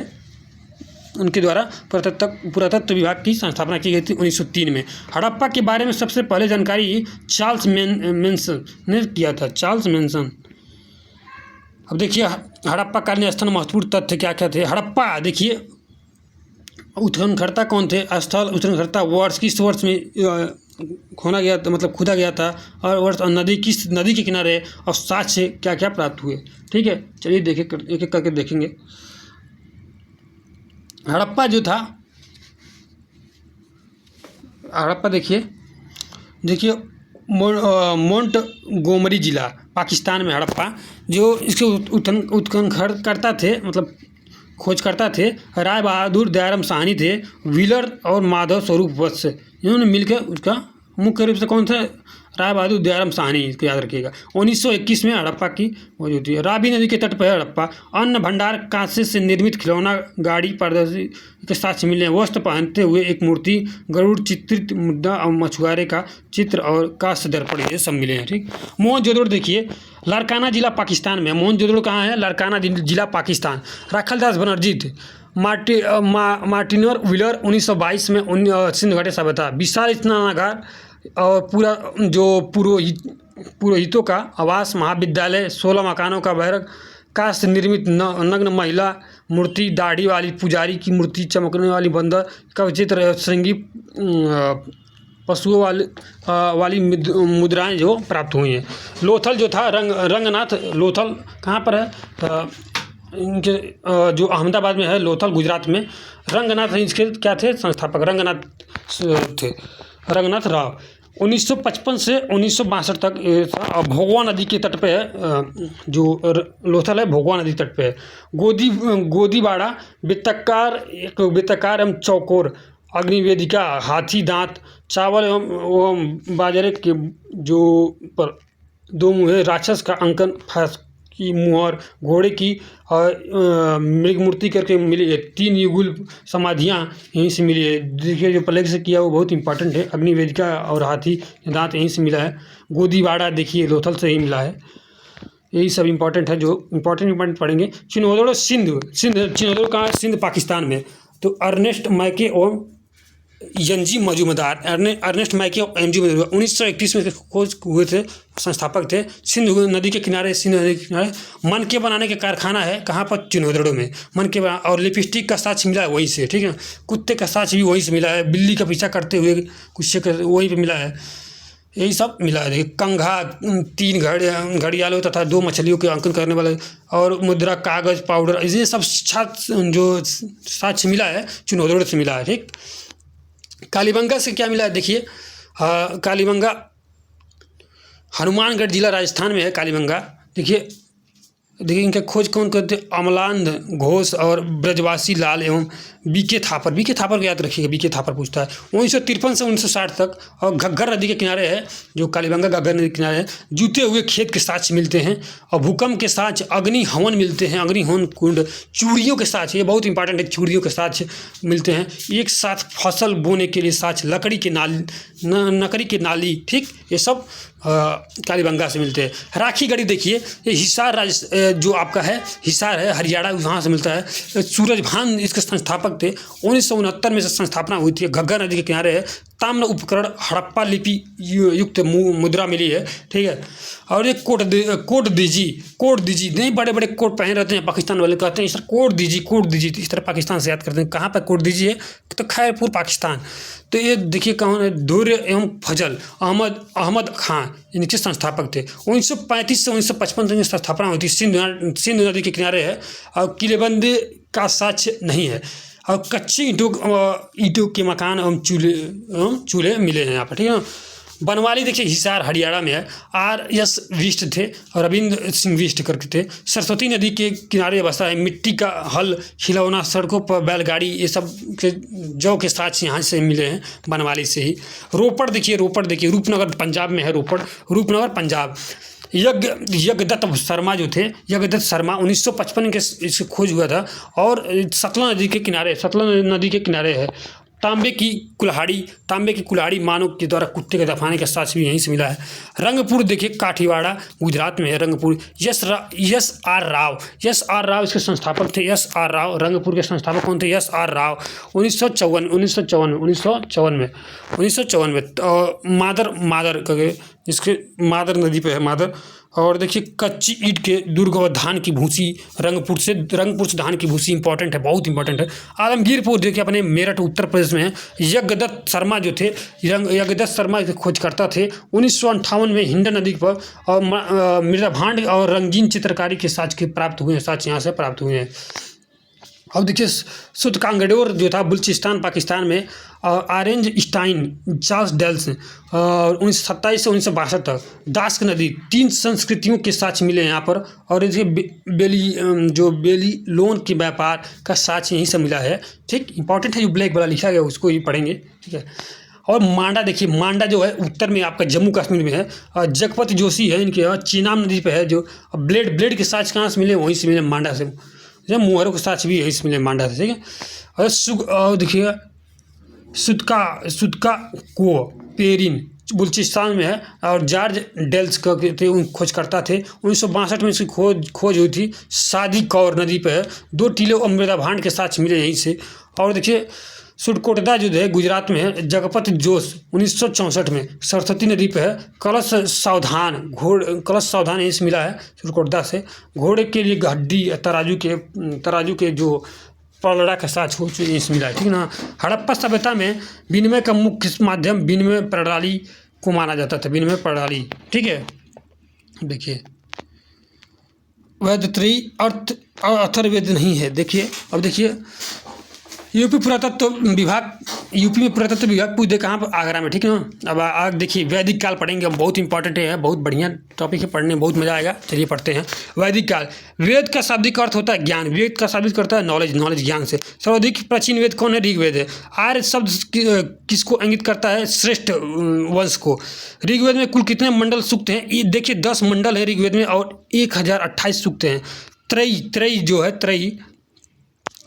उनके द्वारा पुरातत्व विभाग की स्थापना की गई थी 1903 में। हड़प्पा के बारे में सबसे पहले जानकारी चार्ल्स मेंसन ने किया था, चार्ल्स मेंसन। अब देखिए हड़प्पा कालीन स्थल महत्वपूर्ण तथ्य क्या क्या थे। हड़प्पा देखिए उत्खननकर्ता कौन थे, स्थल उत्खननकर्ता वर्ष किस वर्ष में खोना गया था, मतलब खोदा गया था, और वर्ष और नदी किस नदी के किनारे, और साक्ष्य क्या क्या प्राप्त हुए। ठीक है, चलिए देखें एक एक करके देखेंगे। हड़प्पा जो था, हड़प्पा देखिए मोंटगोमरी जिला पाकिस्तान में हड़प्पा, जो इसके उत्खननकर्ता थे, मतलब खोज करता थे राय बहादुर दयाराम साहनी थे, व्हीलर और माधव स्वरूप वत्स, इन्होंने मिलकर उसका मुख्य रूप से कौन थे, राय बहादुर दयाराम साहनी, इसको याद रखिएगा। 1921 में हड़प्पा की मौजूद है। रावी नदी के तट पर है हड़प्पा। अन्न भंडार, कांसे से निर्मित खिलौना, गाड़ी, पारदर्शी के साक्ष्य मिले हैं। वस्त्र पहनते हुए एक मूर्ति, गरुड़ चित्रित मुद्दा और मछुआरे का चित्र और कांस्य दर्पण, ये सब मिले हैं। ठीक, मोहनजोदड़ो देखिए लारकाना जिला पाकिस्तान में। मोहनजोदड़ो कहाँ है, लारकाना जिला पाकिस्तान। राखलदास बनर्जी थे। मार्टिनर व्हीलर 1922 में सिंध घाटी सभ्यता। विशाल स्नानागार और पूरा जो पुरोहितों का आवास, महाविद्यालय, 16 मकानों का बैरक, कांस्य निर्मित नग्न महिला मूर्ति, दाढ़ी वाली पुजारी की मूर्ति, चमकने वाली बंदर का चित्र, श्रृंगी पशुओं वाली मुद्राएं जो प्राप्त हुई हैं। लोथल जो था रंगनाथ लोथल कहाँ पर है, इनके जो अहमदाबाद में है, लोथल गुजरात में। रंगनाथ इसके क्या थे, संस्थापक रंगनाथ राव। 1955 से 1962 तक भोगवा नदी के तट पे है, जो लोथल है भोगवा नदी तट पे है। गोदीबाड़ा बेतकार एवं चौकोर, अग्निवेदिका, हाथी दांत, चावल एवं बाजरे के जो पर दो मुँहे, राक्षस का अंकन, फांस की मुहर, घोड़े की और मृग मूर्ति करके मिली है। 3 युगुल समाधियाँ यहीं से मिली है। देखिए जो प्लेग से किया वो बहुत इंपॉर्टेंट है। अग्निवेदिका और हाथी दांत यहीं से मिला है। गोदीबाड़ा देखिए लोथल से ही मिला है। यही सब इंपॉर्टेंट है जो इंपॉर्टेंट पढ़ेंगे। चिन्होदड़ो चिन्होदड़ो कहाँ, सिंध पाकिस्तान में। तो अर्नेस्ट मैके और एनजी मजूमदार, अर्नेस्ट मैके और एनजी मजूमदार 1931 में खोज हुए थे, संस्थापक थे। सिंध नदी के किनारे मनके बनाने के कारखाना है कहाँ पर, चिन्होदड़ो में। मनके और लिपस्टिक का साक्ष्य मिला है वहीं से। ठीक है, कुत्ते का साक्ष्य भी वहीं से मिला है। बिल्ली का पीछा करते हुए कुछ वहीं पर मिला है। यही सब मिला है। देखिए कंघा, 3 घड़ियालों तथा 2 मछलियों के अंकन करने वाले, और मुद्रा, कागज, पाउडर, ये सब जो साक्ष्य मिला है चिन्होदड़ो से मिला है। ठीक, कालीबंगा से क्या मिला है देखिए, कालीबंगा हनुमानगढ़ जिला राजस्थान में है। कालीबंगा देखिए इनका खोज कौन करते, अमलानंद घोष और ब्रजवासी लाल एवं बीके थापर को याद रखिएगा, बीके थापर पूछता है। 1953 से 1960 तक। और घग्गर नदी के किनारे है, जो कालीबंगा घग्गर नदी के किनारे है। जूते हुए खेत के साक्ष्य मिलते हैं, और भूकंप के साक्ष्य, अग्नि हवन मिलते हैं, अग्नि हवन कुंड, चूड़ियों के साक्ष्य, ये बहुत इंपॉर्टेंट है, चूड़ियों के साक्ष्य मिलते हैं। एक साथ फसल बोने के लिए साक्ष्य, लकड़ी के नाली, ठीक, ये सब कालीबंगा से मिलते हैं। राखी गढ़ी देखिए, ये हिसार जो आपका है, हिसार है हरियाणा, वहाँ से मिलता है। सूरजभान इसके संस्थापक थे। 1969 में संस्थापना हुई थी। घग्गर नदी के किनारे है। ताम्र उपकरण, हड़प्पा लिपि युक्त मुद्रा मिली है। ठीक है, और एक कोड दीजिए नहीं, बड़े बड़े कोट पहन रहते हैं पाकिस्तान वाले, कहते हैं सर कोड दीजिए, इस तरह पाकिस्तान से याद करते हैं। कहाँ पर कोड दीजिए, तो खैरपुर पाकिस्तान। तो ये देखिए कौन है, धुर्य एवं फजल अहमद खान इनके संस्थापक थे। 1935 से 1955 तक स्थापना हुई थी। सिंध नदी के किनारे है, और किलेबंदी का साक्ष्य नहीं है, और कच्ची ईंटों के मकान एवं चूल्हे मिले हैं यहाँ पर। ठीक है, बनवाली देखिए हिसार हरियाणा में है। RS विष्ट थे और रविंद्र सिंह विष्ट करके थे। सरस्वती नदी के किनारे बसा है। मिट्टी का हल, खिलौना, सड़कों पर बैलगाड़ी, ये सब के जौ के साक्ष्य यहाँ से मिले हैं, बनवाली से ही। रोपड़ देखिए रूपनगर पंजाब में है। रूपनगर पंजाब। यज्ञदत्त शर्मा जो थे, यज्ञदत्त शर्मा 1955 के इससे खोज हुआ था, और सतलज नदी के किनारे है। तांबे की कुल्हाड़ी मानव के द्वारा कुत्ते के दफनाने का साक्ष्य भी यहीं से मिला है। रंगपुर देखिए काठीवाड़ा गुजरात में है रंगपुर। यस आर राव इसके संस्थापक थे। यस आर राव रंगपुर के संस्थापक कौन थे? Yes are Rao. 1954 में मादर करके इसके मादर नदी पे है मादर। और देखिए कच्ची ईंट के दुर्ग और धान की भूसी रंगपुर से धान की भूसी इंपॉर्टेंट है, बहुत इंपॉर्टेंट है। आलमगीरपुर देखिए अपने मेरठ उत्तर प्रदेश में है। यज्ञदत्त शर्मा जो थे यज्ञदत्त शर्मा खोजकर्ता थे। 1958 में हिंडन नदी पर और मृदा भांड और रंगीन चित्रकारी के साक्ष्य प्राप्त हुए हैं, साक्ष्य यहाँ से प्राप्त हुए हैं। अब देखिए सुतकांगडोर जो था बलूचिस्तान पाकिस्तान में। ऑरेंज स्टाइन चार्ल्स डेल्स 1927 से 1962 तक। दास्क नदी 3 संस्कृतियों के साक्ष्य मिले यहाँ पर। और ये बेली लोन के व्यापार का साक्ष्य यहीं से मिला है। ठीक, इंपॉर्टेंट है, जो ब्लैक वाला लिखा गया उसको ही पढ़ेंगे। ठीक है। और मांडा देखिए, मांडा जो है उत्तर में आपका जम्मू कश्मीर में है। जगपति जोशी है इनके यहाँ चीनाब नदी पे है। जो ब्लेड के साक्ष्य कहाँ से मिले? वहीं से मिले, मांडा से। मुहरों के साक्ष्य भी यहीं से मिले, मांडा से। ठीक है। और देखिए सुदका को पेरिन बलूचिस्तान में है। और जॉर्ज डेल्स थे, उन खोजकर्ता थे। 1962 में इसकी खोज हुई थी। शादी कौर नदी पे है। 2 टीले और मृदा भांड के साक्ष्य मिले यहीं से। और देखिए सुरकोटदा जो है गुजरात में है। जगपति जोश 1964 में सरस्वती नदी पे है। कलश सावधान यहीं से मिला है सुरकोटदा से। घोड़े के लिए हड्डी तराजू के जो पलड़ा का साक्ष्य हो यहीं से मिला है। ठीक ना। हड़प्पा सभ्यता में विनिमय का मुख्य माध्यम विनिमय प्रणाली को माना जाता था, विनिमय प्रणाली। ठीक है। देखिए वैदत्रयी अथर्ववेद नहीं है। देखिए अब देखिए यूपी में पुरातत्व विभाग पूछ दे कहाँ पर? आगरा में। ठीक है ना। अब आग देखिए वैदिक काल पढ़ेंगे, बहुत इंपॉर्टेंट है, बहुत बढ़िया टॉपिक है, पढ़ने में बहुत मजा आएगा। चलिए पढ़ते हैं। वैदिक काल। वेद का शाब्दिक अर्थ होता है ज्ञान। वेद का शाब्दिक करता है नॉलेज ज्ञान से। सर्वाधिक प्राचीन वेद कौन है? ऋग्वेद है। आर्य शब्द किसको इंगित करता है? श्रेष्ठ वंश को। ऋग्वेद में कुल कितने मंडल सूक्त हैं? ये देखिए 10 मंडल है ऋग्वेद में और 1028 सूक्त हैं। त्रयी जो है त्रयी,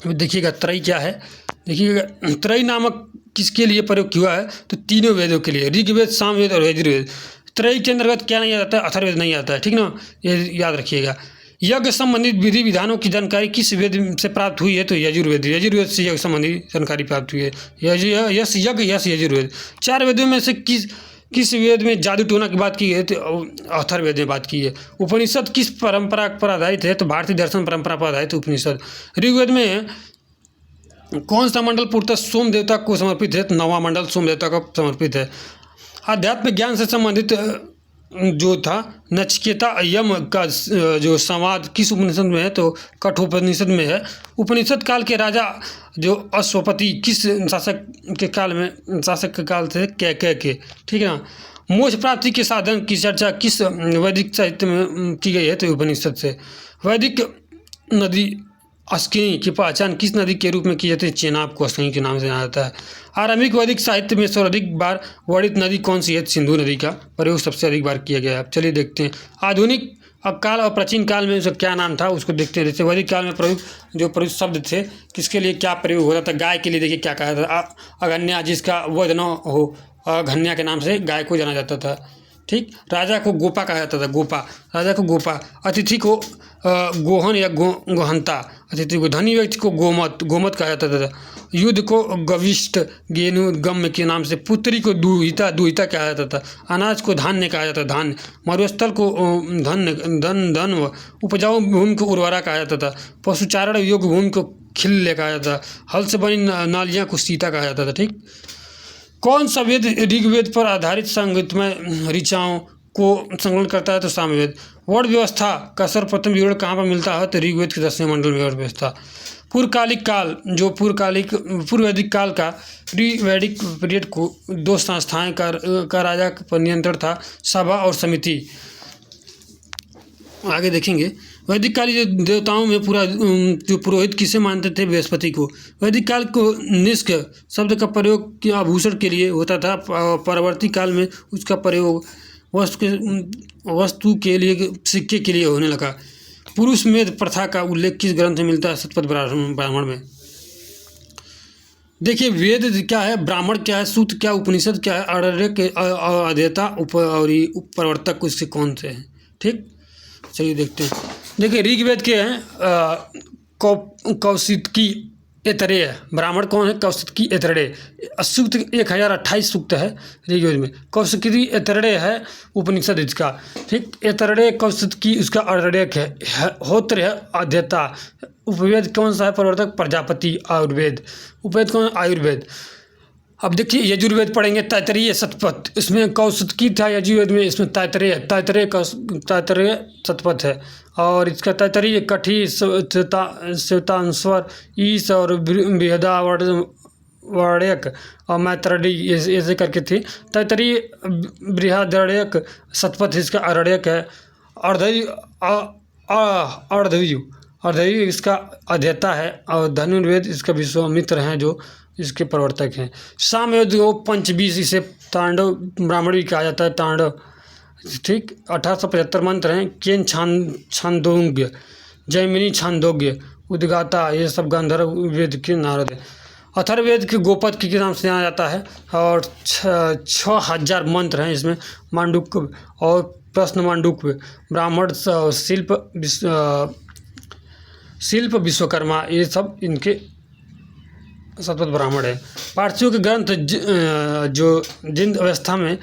देखिएगा त्रयी क्या है। देखिएगा त्रयी नामक किसके लिए प्रयोग हुआ है? तो तीनों वेदों के लिए, ऋग्वेद, सामवेद और यजुर्वेद। त्रयी के अंतर्गत क्या नहीं आता है? अथर्ववेद नहीं आता है। ठीक ना, ये याद रखिएगा। यज्ञ संबंधित विधि विधानों की जानकारी किस वेद से प्राप्त हुई है? तो यजुर्वेद से यज्ञ संबंधी जानकारी प्राप्त हुई है। यस यजुर्वेद। 4 वेदों में से किस वेद में जादू टोना की बात की है? तो अथर्ववेद में बात की है। उपनिषद किस परंपरा पर आधारित है? तो भारतीय दर्शन परंपरा पर आधारित उपनिषद। ऋग्वेद में कौन सा मंडल पूर्णतः सोम देवता को समर्पित है? तो 9वां मंडल सोम देवता को समर्पित है। आध्यात्मिक ज्ञान से संबंधित जो था नचिकेता यम का जो संवाद किस उपनिषद में है? तो कठोपनिषद में है। उपनिषद काल के राजा जो अश्वपति किस शासक के काल से? कैकेय के। ठीक है ना। मोक्ष प्राप्ति के साधन की चर्चा किस वैदिक साहित्य में की गई है? तो उपनिषद से। वैदिक नदी अस्किनी की पहचान किस नदी के रूप में की जाती है? चेनाब को अस्किनी के नाम से जाना जाता है। आरंभिक वैदिक साहित्य में सर्वाधिक बार वर्णित नदी कौन सी है? सिंधु नदी का प्रयोग सबसे अधिक बार किया गया है। अब चलिए देखते हैं आधुनिक काल और प्राचीन काल में उसका क्या नाम था, उसको देखते हैं। जैसे वैदिक काल में प्रयुक्त शब्द थे, किसके लिए क्या प्रयोग होता था? गाय के लिए देखिए क्या कहा था? अगन्या, जिसका वध न हो, अघन्या के नाम से गाय को जाना जाता था। ठीक। राजा को गोपा कहा जाता था, राजा को गोपा। अतिथि को गोहन या गोहंता, अतिथि को। धनी व्यक्ति को गोमत कहा जाता था। युद्ध को गविष्ठ, गेनु गम्य के नाम से। पुत्री को दुहिता कहा जाता था। अनाज को धान्य कहा जाता था, धान्य। मरुस्थल को धन। उपजाऊ भूमि को उर्वरा कहा जाता था। पशुचारण योग्य भूमि को खिल्य कहा जाता था। हल से बनी नालियाँ को सीता कहा जाता था। ठीक। कौन सा वेद ऋग्वेद पर आधारित संगीतमय ऋचाओं को संकलन करता है? तो सामवेद। वर्ण व्यवस्था का सर्वप्रथम विवरण कहाँ पर मिलता है? तो ऋग्वेद के 10वें मंडल में वर्ण व्यवस्था। पूर्वकालिक काल जो पूर्व वैदिक काल का प्री-वैदिक पीरियड को 2 संस्थाएं का राजा पर नियंत्रण था, सभा और समिति। आगे देखेंगे। वैदिक कालीन देवताओं में जो पुरोहित किसे मानते थे? बृहस्पति को। वैदिक काल को निष्क शब्द का प्रयोग आभूषण के लिए होता था। परवर्ती काल में उसका प्रयोग वस्तु के लिए, सिक्के के लिए होने लगा। पुरुष मेध प्रथा का उल्लेख किस ग्रंथ में मिलता है? शतपथ ब्राह्मण में। देखिए वेद क्या है, ब्राह्मण क्या है, सूत क्या, उपनिषद क्या है, आरण्यक अध्येता और ये प्रवर्तक उससे कौन से हैं। ठीक, चलिए देखते हैं। देखिए ऋग्वेद के हैं कौशिकी ऐतरेय है। ब्राह्मण कौन है? कौशिकी ऐतरेय। सूक्त 1028 सूक्त है ऋग्वेद में। कौशिकी ऐतरेय है उपनिषद इसका। ठीक, ऐतरेय कौशिकी उसका आरण्यक है। होत्र है अध्येता। उपवेद कौन सा है? प्रवर्तक प्रजापति। आयुर्वेद, उपवेद कौन? आयुर्वेद। अब देखिए यजुर्वेद पढ़ेंगे, तैतरीय शतपथ, इसमें कौशिकी था यजुर्वेद में, इसमें तैतरीय शतपथ है। और इसका तैतरीय कठी श्वेतांश्वर ईश और बृहदारण्यक और मैत्रेयी ऐसे करके थी। तैतरीय बृहदारण्यक शतपथ इसका आरण्यक है। अर्धयु इसका अध्येता है। और धनुर्वेद इसका विश्वामित्र हैं जो इसके प्रवर्तक हैं। सामवेद को पंचबीस, इसे तांडव ब्राह्मण भी कहा जाता है, तांडव। ठीक, 1875 मंत्र हैं। केन छांदोग्य, जैमिनी छांदोग्य, उद्गाता, ये सब गांधर्व वेद के नारद है। अथर्ववेद के गोपद के नाम से जाना जाता है। और 6000 मंत्र हैं इसमें। मांडुक्य और प्रश्न मांडुक्य, ब्राह्मण, शिल्प विश्वकर्मा, ये सब इनके शतपथ ब्राह्मण है। पारसियों के ग्रंथ जो जिंद अवस्था में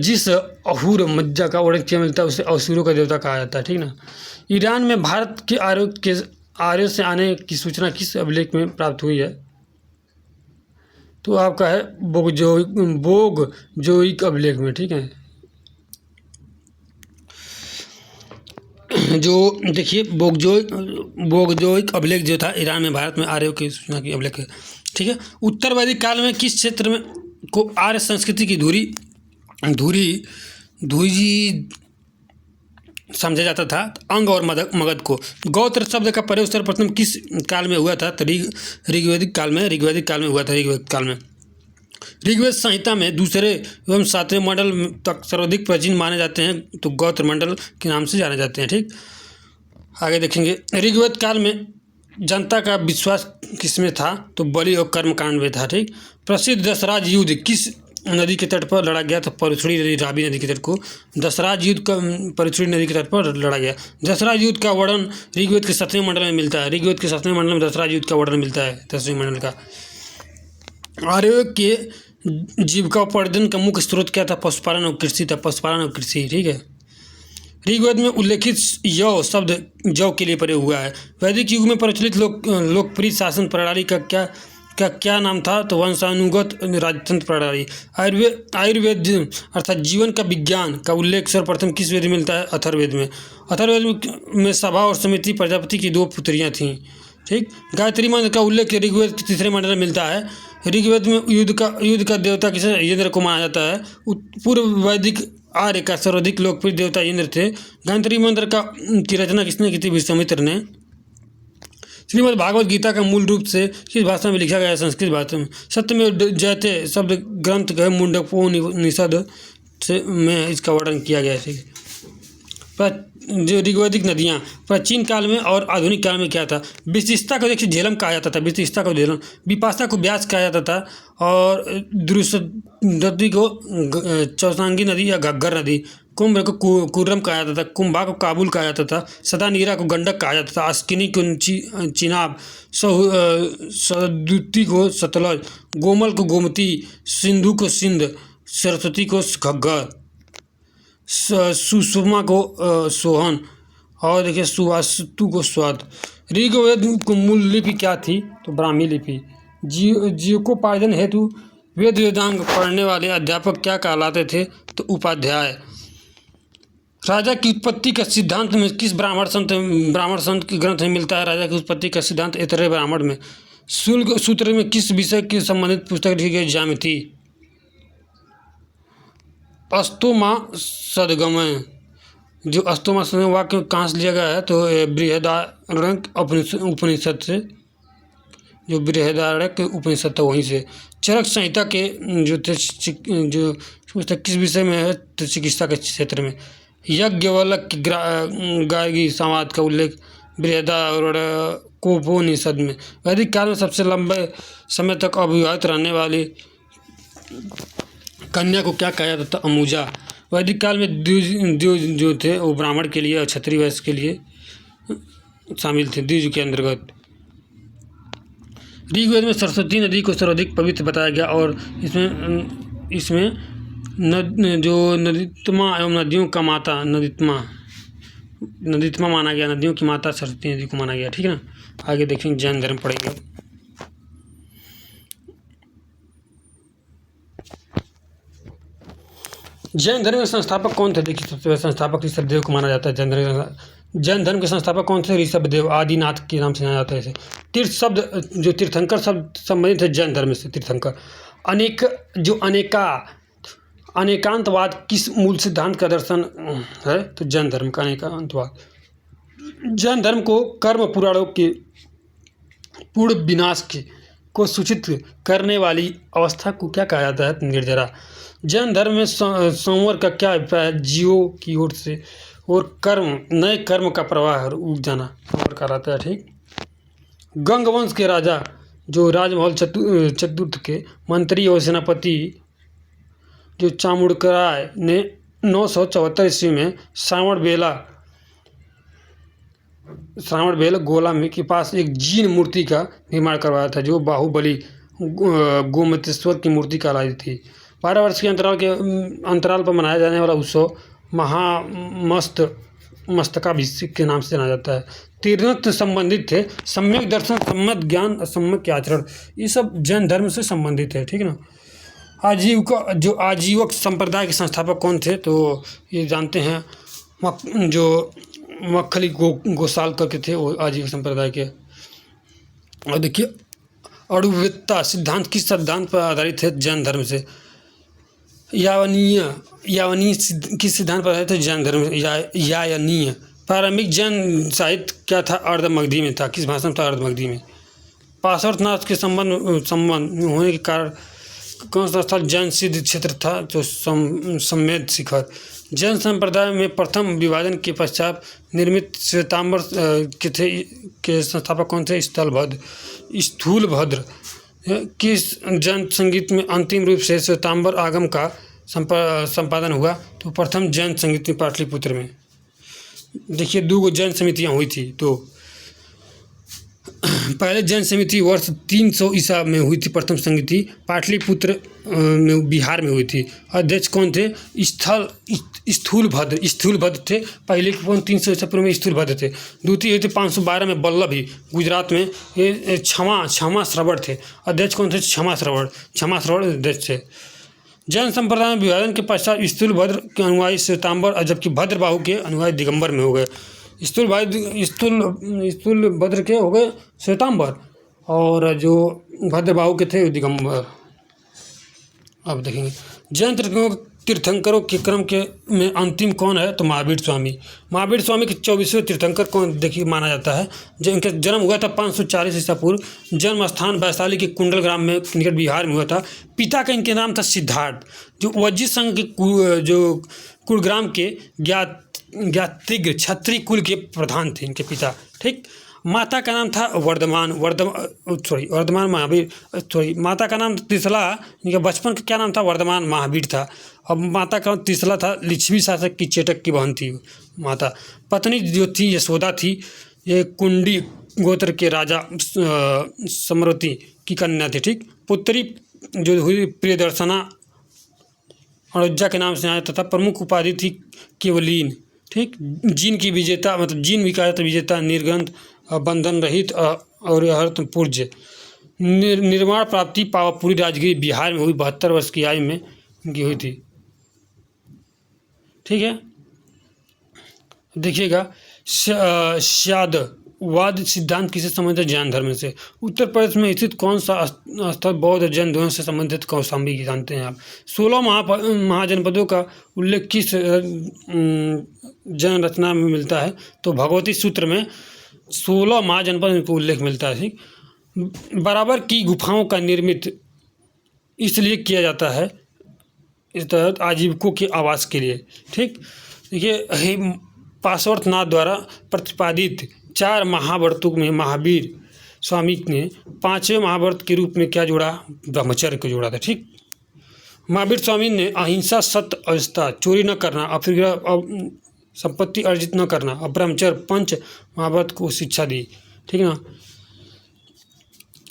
जिस अहूर मज्जा का वर्णन किया मिलता है उसे असुरों का देवता कहा जाता है। ठीक ना। ईरान में भारत के आर्यों से आने की सूचना किस अभिलेख में प्राप्त हुई है? तो आपका है बोगजोइक अभिलेख में। ठीक है, जो देखिए बोगजोइक अभिलेख जो था, ईरान में भारत में आर्यों की सूचना की अभिलेख है। ठीक है। उत्तर वैदिक काल में किस क्षेत्र में को आर्य संस्कृति की धुरी समझा जाता था? अंग और मगध को। गोत्र शब्द का प्रयोग सर्वप्रथम किस काल में हुआ था? तो ऋग्वेदिक काल में हुआ था। ऋग्वेद काल में ऋग्वेद संहिता में दूसरे एवं सातवें मंडल तक सर्वाधिक प्राचीन माने जाते हैं, तो गोत्र मंडल के नाम से जाने जाते हैं। ठीक, आगे देखेंगे। ऋग्वेद काल में जनता का विश्वास किसमें था? तो बलि और कर्मकांड में था। ठीक, प्रसिद्ध दशराज युद्ध किस नदी के तट पर लड़ा गया? तो परशुड़ी नदी, रावी नदी के तट को दशराज युद्ध का परशुड़ी नदी के तट पर लड़ा गया। दशराज युद्ध का वर्णन ऋग्वेद के 7वें मंडल में मिलता है। ऋग्वेद के 7वें मंडल में दशराज युद्ध का वर्णन मिलता है, 10वें मंडल का। आर्यों के जीविकोपार्जन का मुख्य स्रोत क्या था? पशुपालन और कृषि था। पशुपालन और कृषि। ठीक है। ऋग्वेद में उल्लेखित यौ शब्द जौ के लिए प्रयोग हुआ है। वैदिक युग में प्रचलित लोकप्रिय शासन प्रणाली का क्या नाम था? तो वंशानुगत राजतंत्र प्रणाली। आयुर्वेद अर्थात जीवन का विज्ञान का उल्लेख सर्वप्रथम किस वेद में मिलता है? अथर्ववेद में। अथर्ववेद में सभा और समिति प्रजापति की 2 पुत्रियां थीं। ठीक, गायत्री मंत्र का उल्लेख ऋग्वेद के 3रे मंडल में मिलता है। ऋग्वेद में युद्ध का देवता किसे? इंद्र को माना जाता है। पूर्व वैदिक आर्य का सर्वाधिक लोकप्रिय देवता इंद्र थे। गायत्री मंत्र की रचना किसने की थी? विश्वामित्र ने। श्रीमद् भागवत गीता का मूल रूप से किस भाषा में लिखा गया है? संस्कृत भाषा में। सत्यमेव जयते शब्द ग्रंथ का मुंडकोपनिषद में इसका वर्णन किया गया है। ठीक, जो ऋग्वैदिक नदियाँ प्राचीन काल में और आधुनिक काल में क्या था? विशिष्टता को देखिए झेलम कहा जाता था। विशिष्टता को झेलम, विपाशा को व्यास कहा जाता था, और द्रुष्टि को चौसांगी नदी या घग्गर नदी, कुंभ को कुर्रम कहा जाता था, कुंभा को काबुल कहा जाता था, सदानीरा को गंडक कहा जाता था, अस्किनी को चिनाब, सदुती को सतलज, गोमल को गोमती, सिंधु को सिंध, सरस्वती को घग्गर, सुषमा को सोहन, और देखिए सुवास्तु को स्वाद। ऋग्वेद को मूल लिपि क्या थी? तो ब्राह्मी लिपि। जीविकोपार्जन हेतु वेद वेदांग पढ़ने वाले अध्यापक क्या कहलाते थे? तो उपाध्याय। राजा की उत्पत्ति का सिद्धांत में किस ब्राह्मण संत के ग्रंथ में मिलता है? राजा की उत्पत्ति का सिद्धांत ऐतरेय ब्राह्मण में। शुल्क सूत्र में किस विषय के संबंधित पुस्तक लिखी गई? ज्यामिति। अस्तोमा सदगमय, जो अस्तोमा सदगमय वाक्य कहाँ से लिया गया है? तो बृहदारण्यक उपनिषद से, जो बृहदारण्यक उपनिषद था वहीं से। चरक संहिता के जो पुस्तक किस विषय में है? तो चिकित्सा के क्षेत्र में। यज्ञवल्क्य गार्गी संवाद का उल्लेख बृहदारण्यक कोपोनिषद में। वैदिक काल में सबसे लंबे समय तक अविवाहित रहने वाली कन्या को क्या कहा जाता था? अमुजा। वैदिक काल में द्विज जो थे वो ब्राह्मण के लिए और क्षत्रिय वैश्य के लिए शामिल थे, द्विज के अंतर्गत। ऋग्वेद में सरस्वती नदी को सर्वाधिक पवित्र बताया गया और इसमें जो नदीत्मा एवं नदियों का माता नदीत्मा माना गया, नदियों की माता सरस्वती नदी को माना गया। ठीक है ना। आगे देखेंगे, जैन धर्म पढ़ेंगे। जैन धर्म के संस्थापक कौन थे? देखिए, सबसे पहले संस्थापक ऋषभदेव को माना जाता है। जैन धर्म के संस्थापक कौन थे? ऋषभदेव, आदिनाथ के नाम से जाना जाता है इसे। तीर्थ शब्द, जो तीर्थंकर शब्द संबंधित है जैन धर्म से। तीर्थंकर अनेकांतवाद किस मूल सिद्धांत का दर्शन है? तो जैन धर्म का अनेकांतवाद। जैन धर्म को कर्म पुराणों के पूर्ण विनाश को सूचित करने वाली अवस्था को क्या कहा जाता है? निर्जरा। जैन धर्म में संवर का क्या अभिप्राय है? जीवों की ओर से और नए कर्म का प्रवाह रुक जाना संवर कहलाता है। ठीक। गंगवंश के राजा जो राजमहल चतुर्थ के मंत्री और सेनापति जो चामुंडकराय ने 974 ईस्वी में श्रावणबेल गोला में के पास एक जीन मूर्ति का निर्माण करवाया था, जो बाहुबली गोमतेश्वर की मूर्ति कहलाई थी। 12 वर्ष के अंतराल पर मनाया जाने वाला उत्सव मस्तकाभिषेक के नाम से जाना जाता है। तीर्थ संबंधित थे, सम्यक दर्शन, सम्यक ज्ञान, सम्यक आचरण, ये सब जैन धर्म से संबंधित है। ठीक है ना। आजीवक संप्रदाय के संस्थापक कौन थे? तो ये जानते हैं, जो मक्खली गोसाल करके थे, वो आजीवक संप्रदाय के। और देखिए, अणुविद्ता सिद्धांत किस सिद्धांत पर आधारित है? जैन धर्म से। यावनीय किस सिद्धांत पर आधारित है? जैन धर्म से। यावनीय। प्रारंभिक जैन साहित्य क्या था? अर्धमगधी में था। किस भाषा में था? अर्धमगधी में। पार्श्वनाथ के संबंध होने के कारण कौन सा स्थल जैन सिद्ध क्षेत्र था? जो सम्मेद शिखर। जैन संप्रदाय में प्रथम विभाजन के पश्चात निर्मित श्वेतांबर के संस्थापक कौन थे? स्थूलभद्र। किस जैन संगीत में अंतिम रूप से श्वेतांबर आगम का संपादन हुआ? तो प्रथम जैन संगीत में पाटलिपुत्र में। देखिए, 2 जैन समितियाँ हुई थी। तो पहले जैन समिति वर्ष 300 ईसा में हुई थी। प्रथम समिति पाटलिपुत्र में बिहार में हुई थी। अध्यक्ष कौन थे? स्थूलभद्र थे। पहले 300 ईसा पूर्व में स्थूलभद्र थे। द्वितीय हुई थी 512 में वल्लभी, गुजरात में। ये क्षमा श्रवण थे। अध्यक्ष कौन थे? क्षमा श्रवण अध्यक्ष थे। जैन संप्रदाय में विभाजन के पश्चात स्थूलभद्र के अनुयायी श्वेतांबर, जबकि भद्रबाहु के अनुयायी दिगंबर में हो गए। स्थूलभद्र के हो गए श्वेतांबर और जो भद्रबाहु के थे दिगंबर। अब देखेंगे, जैन तीर्थंकरों के क्रम में अंतिम कौन है? तो महावीर स्वामी के 24वें तीर्थंकर कौन देखिए माना जाता है। जो इनका जन्म हुआ था 540 ईसा पूर्व। जन्म स्थान वैशाली के कुंडल ग्राम में निकट बिहार में हुआ था। पिता का इनके नाम था सिद्धार्थ, जो वज्जी संघ के जो कुलग्राम के ज्ञातिग्र क्षत्रिय कुल के प्रधान थे इनके पिता। ठीक। माता का नाम था वर्धमान महावीर। माता का नाम त्रिशला। इनके बचपन का क्या नाम था? वर्धमान महावीर था। अब माता का त्रिशला था। लिच्छवी शासक की चेटक की बहन थी माता। पत्नी जो थी यशोदा थी। ये कुंडी गोत्र के राजा समरवती की कन्या थी। ठीक। पुत्री जो हुई प्रियदर्शना अणुजा के नाम से आया तथा प्रमुख उपाधि थी केवलीन। ठीक। जीन की विजेता, मतलब जीन भी कहा जाता विजेता, निर्गंध, बंधन रहित और हर्त पूज्य। निर्माण प्राप्ति पावापुरी राजगिरी बिहार में हुई। 72 वर्ष की आयु में उनकी हुई थी। ठीक है। देखिएगा, वाद सिद्धांत किससे संबंधित है? जैन धर्म से। उत्तर प्रदेश में स्थित कौन सा स्थल बौद्ध जैन दोनों से संबंधित? कौशाम्बी की जानते हैं आप। 16 महाजनपदों का उल्लेख किस जैन रचना में मिलता है? तो भगवती सूत्र में 16 महाजनपद को उल्लेख मिलता है। ठीक। बराबर की गुफाओं का निर्मित इसलिए किया जाता है इस तरह आजीविकों के आवास के लिए। ठीक। देखिए, पार्श्वनाथ द्वारा प्रतिपादित 4 महाव्रतों में महावीर स्वामी ने 5वें महाव्रत के रूप में क्या जोड़ा? ब्रह्मचर्य को जोड़ा था। ठीक, महावीर स्वामी ने अहिंसा, सत्य, अस्ता, चोरी न करना, अफिग्रह, संपत्ति अर्जित न करना और ब्रह्मचर्य 5 महाव्रत को शिक्षा दी। ठीक ना।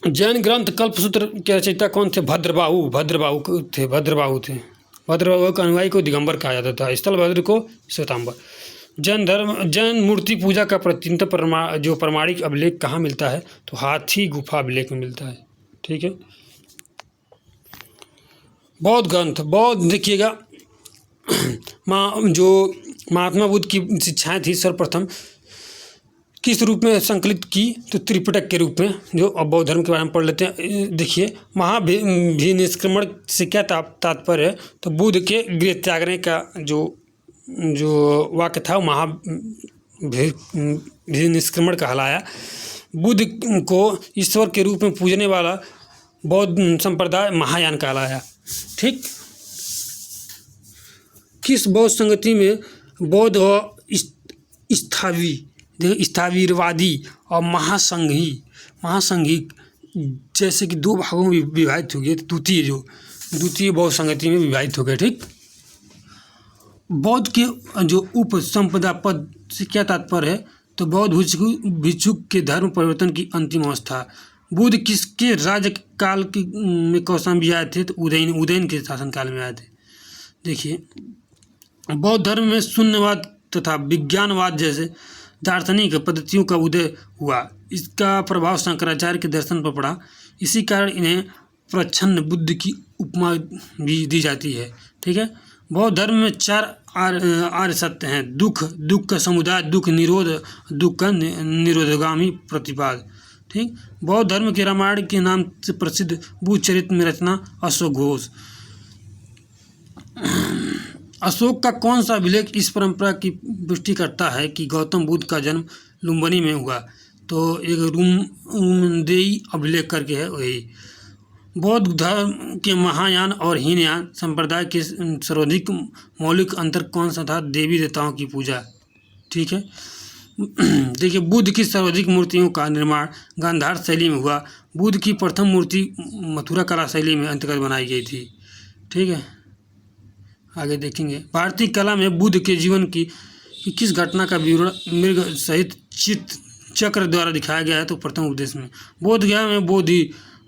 जैन ग्रंथ कल्पसूत्र के रचयिता कौन थे? भद्रबाहु थे। भद्रबाहु के अनुयायी को दिगंबर कहा जाता था, स्थलभद्र को श्वेतांबर। जैन मूर्ति पूजा का प्रचिंत प्रमाणिक अभिलेख कहाँ मिलता है? तो हाथी गुफा अभिलेख में मिलता है। ठीक है। बौद्ध ग्रंथ, बौद्ध देखिएगा जो महात्मा बुद्ध की शिक्षाएं थी सर्वप्रथम किस रूप में संकलित की? तो त्रिपिटक के रूप में, जो अब बौद्ध धर्म के बारे में पढ़ लेते हैं। देखिए, महाभिनिष्क्रमण से क्या तात्पर्य है? तो बुद्ध के गृह त्यागने का जो वाक्य था महाभिनिष्क्रमण कहलाया। बुद्ध को ईश्वर के रूप में पूजने वाला बौद्ध संप्रदाय महायान कहलाया। ठीक, किस बौद्ध संगति में बौद्ध और स्थावीरवादी और महासंघी जैसे कि 2 भागों में विभाजित हो गए। द्वितीय बौद्ध संगति में विभाजित हो गए। ठीक, बौद्ध के जो उपसंपदा पद से क्या तात्पर्य है? तो बौद्ध भिक्षुक के धर्म परिवर्तन की अंतिम अवस्था। बुद्ध किसके राज्य काल में कौशाम्बी आए थे? तो उदयन के शासनकाल में आए थे। देखिए, बौद्ध धर्म में शून्यवाद तथा विज्ञानवाद जैसे दार्शनिक पद्धतियों का उदय हुआ। इसका प्रभाव शंकराचार्य के दर्शन पर पड़ा। इसी कारण इन्हें प्रच्छन्न बुद्ध की उपमा भी दी जाती है। ठीक है। बौद्ध धर्म में 4 आर्य सत्य हैं: दुख का समुदाय, दुख निरोध, दुख का निरोधगामी प्रतिपाद। ठीक, बौद्ध धर्म के रामायण के नाम से प्रसिद्ध बुद्ध चरित्र में रचना अशोक घोष। अशोक का कौन सा अभिलेख इस परंपरा की पुष्टि करता है कि गौतम बुद्ध का जन्म लुम्बिनी में हुआ? तो एक रुमदेई अभिलेख करके है वही। बौद्ध धर्म के महायान और हीनयान संप्रदाय के सर्वाधिक मौलिक अंतर कौन सा था? देवी देवताओं की पूजा। ठीक है। देखिए, बुद्ध की सर्वाधिक मूर्तियों का निर्माण गांधार शैली में हुआ। बुद्ध की प्रथम मूर्ति मथुरा कला शैली में अंतर्गत बनाई गई थी। ठीक है, आगे देखेंगे। भारतीय कला में बुद्ध के जीवन की किस घटना का विवरण मृग सहित चक्र द्वारा दिखाया गया है? तो प्रथम उपदेश में। बोध गया में